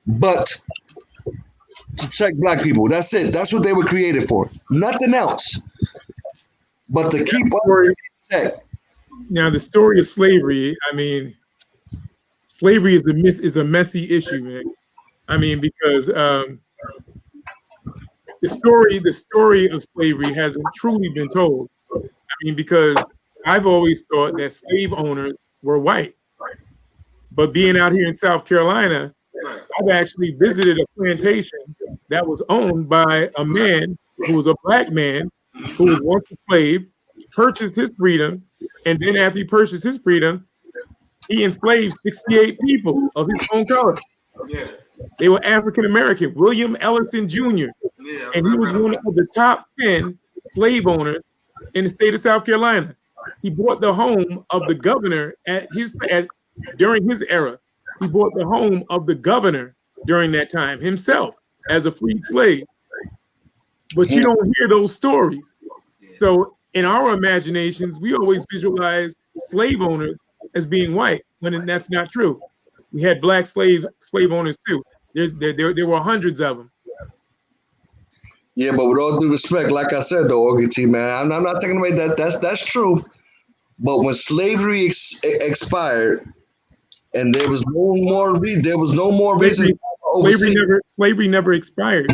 but to check black people. That's it. That's what they were created for. Nothing else. But to keep up in check. Now, the story of slavery, I mean, slavery is a messy issue, man. I mean, because the story of slavery hasn't truly been told. I mean, because I've always thought that slave owners were white. But being out here in South Carolina, I've actually visited a plantation that was owned by a man who was a black man who was once a slave, purchased his freedom, and then after he purchased his freedom, he enslaved 68 people of his own color. Yeah. They were African American, William Ellison Jr. Yeah. And he was one of the top 10 slave owners in the state of South Carolina. He bought the home of the governor during his era. He bought the home of the governor during that time himself as a freed slave. But you don't hear those stories. So in our imaginations, we always visualize slave owners as being white, when that's not true. We had black slave owners too. There were hundreds of them. Yeah, but with all due respect, like I said, though, OGT, man, I'm not taking away that's true. But when slavery expired, and there was no more reason. Slavery never expired.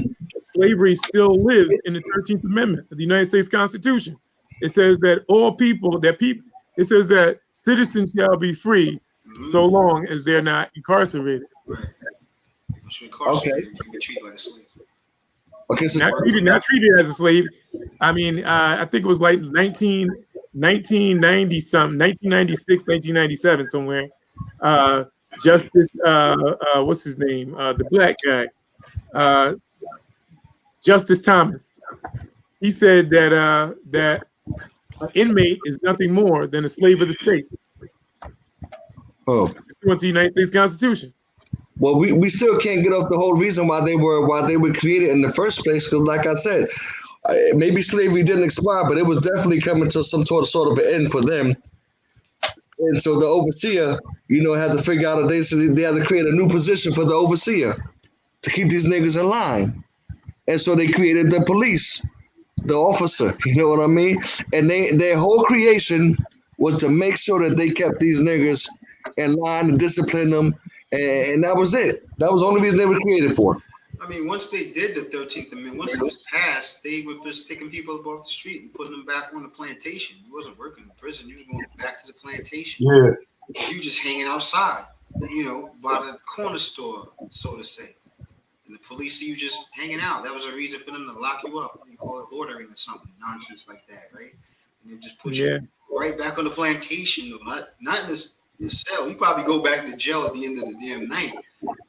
Slavery still lives in the 13th Amendment of the United States Constitution. It says that it says that citizens shall be free so long as they're not incarcerated. Right. Once you're incarcerated, you can be treated like a slave. Okay, so Not treated as a slave. I mean, I think it was like 1990 something, 1996, 1997 somewhere. Justice, what's his name? The black guy, Justice Thomas. He said that that an inmate is nothing more than a slave of the state. Oh. Went to the United States Constitution. Well, we still can't get off the whole reason why they were created in the first place. Because, like I said, maybe slavery didn't expire, but it was definitely coming to some sort of an end for them. And so the overseer, had to figure out they had to create a new position for the overseer to keep these niggas in line. And so they created the police the officer. You know what I mean? And their whole creation was to make sure that they kept these niggas in line and discipline them, and that was it. That was the only reason they were created for. I mean, once they did the 13th Amendment, once it was passed, they were just picking people up off the street and putting them back on the plantation. You wasn't working in prison. You was going back to the plantation. Yeah. You just hanging outside, you know, by the corner store, so to say. And the police see you just hanging out. That was a reason for them to lock you up. They call it loitering or something, nonsense like that, right? And they just put you right back on the plantation, though, not in the cell. You probably go back to jail at the end of the damn night.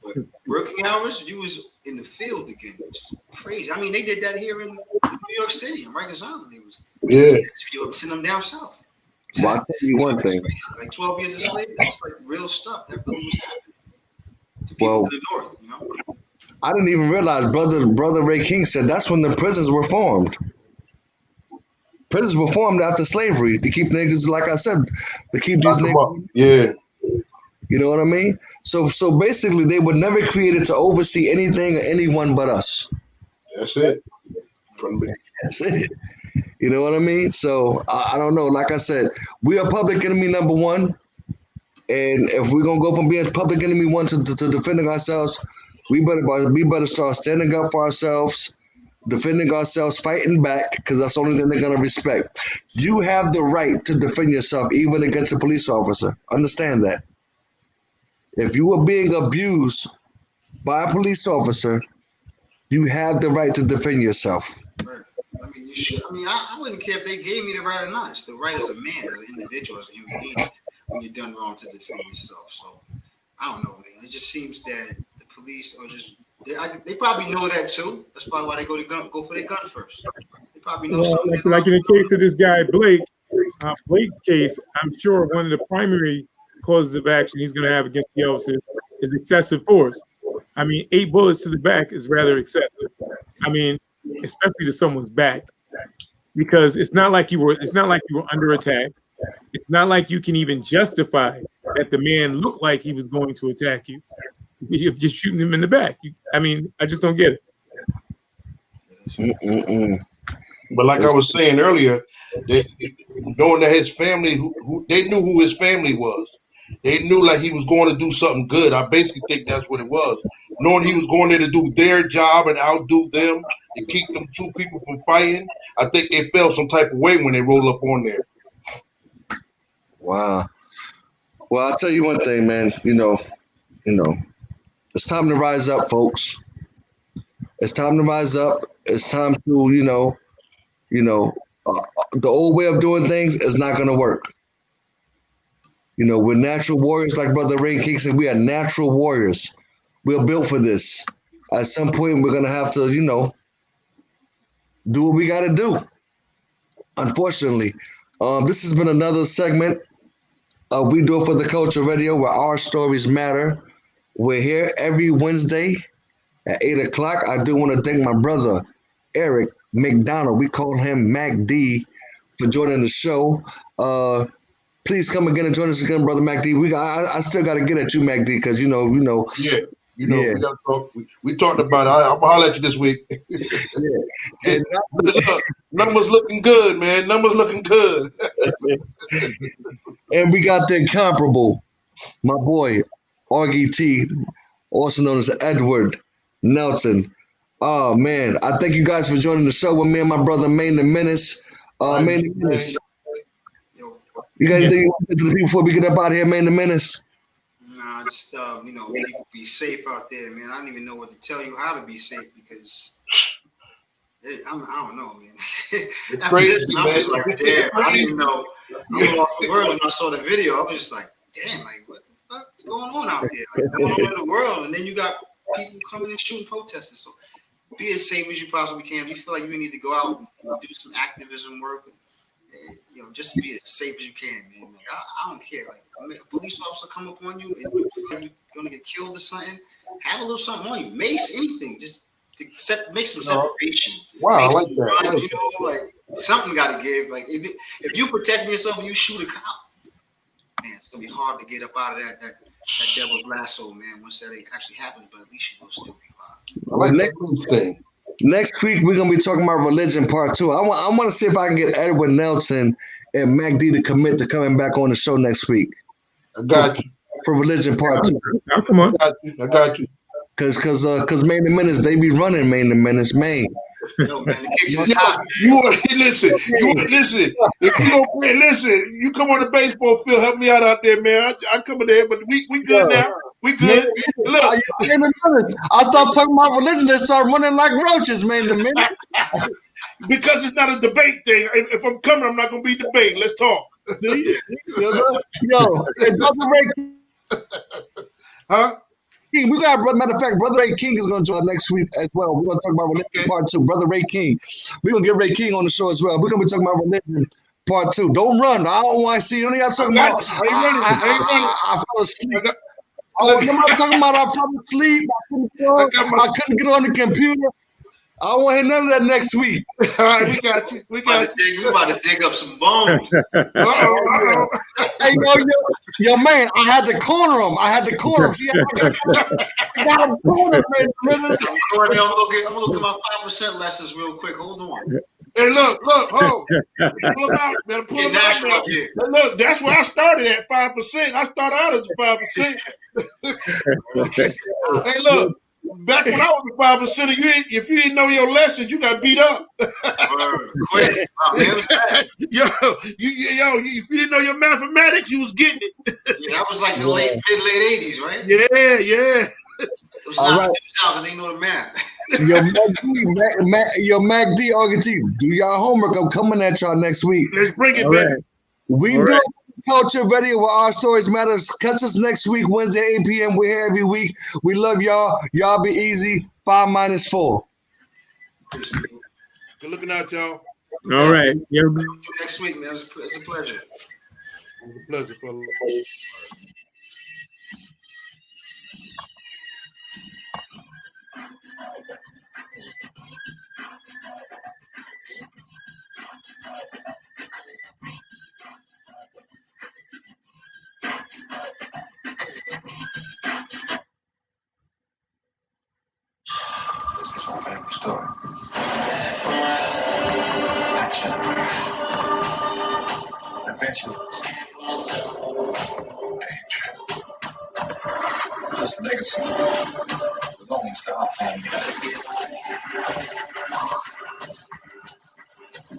But working hours, you was in the field again, which is crazy. I mean, they did that here in New York City, in Rikers Island. They was sending them down south. Well, I'll tell you one thing. Like 12 years of slavery, that's like real stuff. That really was happening to people in the North, you know? I didn't even realize Brother Ray King said that's when the prisons were formed. Prisons were formed after slavery to keep niggas, like I said, to keep these niggas. Yeah. You know what I mean? So basically, they were never created to oversee anything or anyone but us. That's it. That's it. You know what I mean? So I don't know. Like I said, we are public enemy number one, and if we're gonna go from being public enemy one to defending ourselves, we better start standing up for ourselves, defending ourselves, fighting back, because that's the only thing they're gonna respect. You have the right to defend yourself, even against a police officer. Understand that. If you are being abused by a police officer, you have the right to defend yourself. Right. I mean, you should. I mean, I wouldn't care if they gave me the right or not. It's the right as a man, as an individual, as a human being, when you're done wrong to defend yourself. So, I don't know, man. It just seems that the police are just. They probably know that too. That's probably why they go for their gun first. They probably know something. Like in the case of this guy Blake, Blake's case, I'm sure one of the primary causes of action he's going to have against the officer is excessive force. I mean, 8 bullets to the back is rather excessive. I mean, especially to someone's back, because it's not like you were under attack. It's not like you can even justify that the man looked like he was going to attack you. You're just shooting him in the back. I mean, I just don't get it. But like I was saying earlier, knowing that his family, they knew who his family was. They knew like he was going to do something good. I basically think that's what it was. Knowing he was going there to do their job and outdo them and keep them 2 people from fighting, I think they felt some type of way when they roll up on there. Wow. Well, I'll tell you one thing, man. You know, it's time to rise up, folks. It's time to rise up. It's time to, the old way of doing things is not going to work. You know, we're natural warriors, like Brother Ray King said. We are natural warriors. We're built for this. At some point, we're going to have to, do what we got to do. Unfortunately, this has been another segment of We Do It for the Culture Radio, where our stories matter. We're here every Wednesday at 8 o'clock. I do want to thank my brother, Eric McDonald. We call him Mac D, for joining the show. Please come again and join us again, Brother Mac D. I still got to get at you, Mac D, because, Yeah. We got to talk. We talked about it. I'm going to holler at you this week. And Numbers looking good, man. Numbers looking good. And we got the incomparable, my boy, Augie T, also known as Edward Nelson. Oh, man. I thank you guys for joining the show with me and my brother, Maine the Menace. Maine the Menace. You got anything you want to say to the people before we get up out of here, Maine the Menace? Nah, just, people be safe out there, man. I don't even know what to tell you how to be safe, because I don't know, man. It's After crazy, this, I was man. like, damn, I didn't even know. I lost the word when I saw the video. I was just like, damn, like, what the fuck's going on out there? Like, what's going on in the world? And then you got people coming and shooting protesters. So be as safe as you possibly can. If you feel like you need to go out and do some activism work, just be as safe as you can, man. Like, I don't care. Like, a police officer come up on you and you feel like you're gonna get killed or something, have a little something on you, mace, anything, just to make some separation. Wow, I Make like some that. run, like something got to give. Like if you protect yourself and you shoot a cop, man, it's gonna be hard to get up out of that devil's lasso, man. Once that actually happens, but at least you will still be alive. I like that thing. Next week we're gonna be talking about religion part 2. I want to see if I can get Edward Nelson and Mac D to commit to coming back on the show next week I got you. for religion part 2. Now, come on. I got you. Cause Main the Minutes, they be running Main the Minutes, man. Yo, man, the kitchen is hot. You want to listen? You want to listen? If you don't play, listen. You come on the baseball field, help me out there, man. I come in there, but we good now. We good. Look, Main the Minutes. I start talking about religion, they start running like roaches, Main the Minutes. because it's not a debate thing. If I'm coming, I'm not gonna be debating. Let's talk. Yo, hey, Brother Ray Huh? King, we got, matter of fact, Brother Ray King is going to join next week as well. We're going to talk about religion part 2. Brother Ray King. We're going to get Ray King on the show as well. We're going to be talking about religion part 2. Don't run. I don't want to see any of y'all talking about. I ain't running. I fell asleep. Somebody talking about I fell asleep. I couldn't get on the computer. I don't want to hear none of that next week. All right, we got you. We got you. We about to dig up some bones. Uh-oh. Hey, yo, man, I had to corner him. See, I got him cornered, man. Corey, I'm gonna look at my 5% lessons real quick. Hold on. Hey, look, hold. Pull them out, man. Pull them out, man. Here. Look, that's where I started at 5%. I started out at 5%. Hey, look. Back when I was a 5%, if you didn't know your lessons, you got beat up. Quick. Yo, if you didn't know your mathematics, you was getting it. Yeah, that was like the late 80s, right? Yeah. It was not because they know the math. Yo, Mac D, Argentine, do y'all homework. I'm coming at y'all next week. Let's bring it All back. right. We do Culture Radio where our stories matter. Catch us next week, Wednesday, 8 p.m. We're here every week. We love y'all. Y'all be easy. 5 - 4. Good looking out, y'all. All right. Yeah. Next week, man. It's a pleasure. It was a pleasure, fellas. This is our family story. Action. Adventure. Age. Just legacy.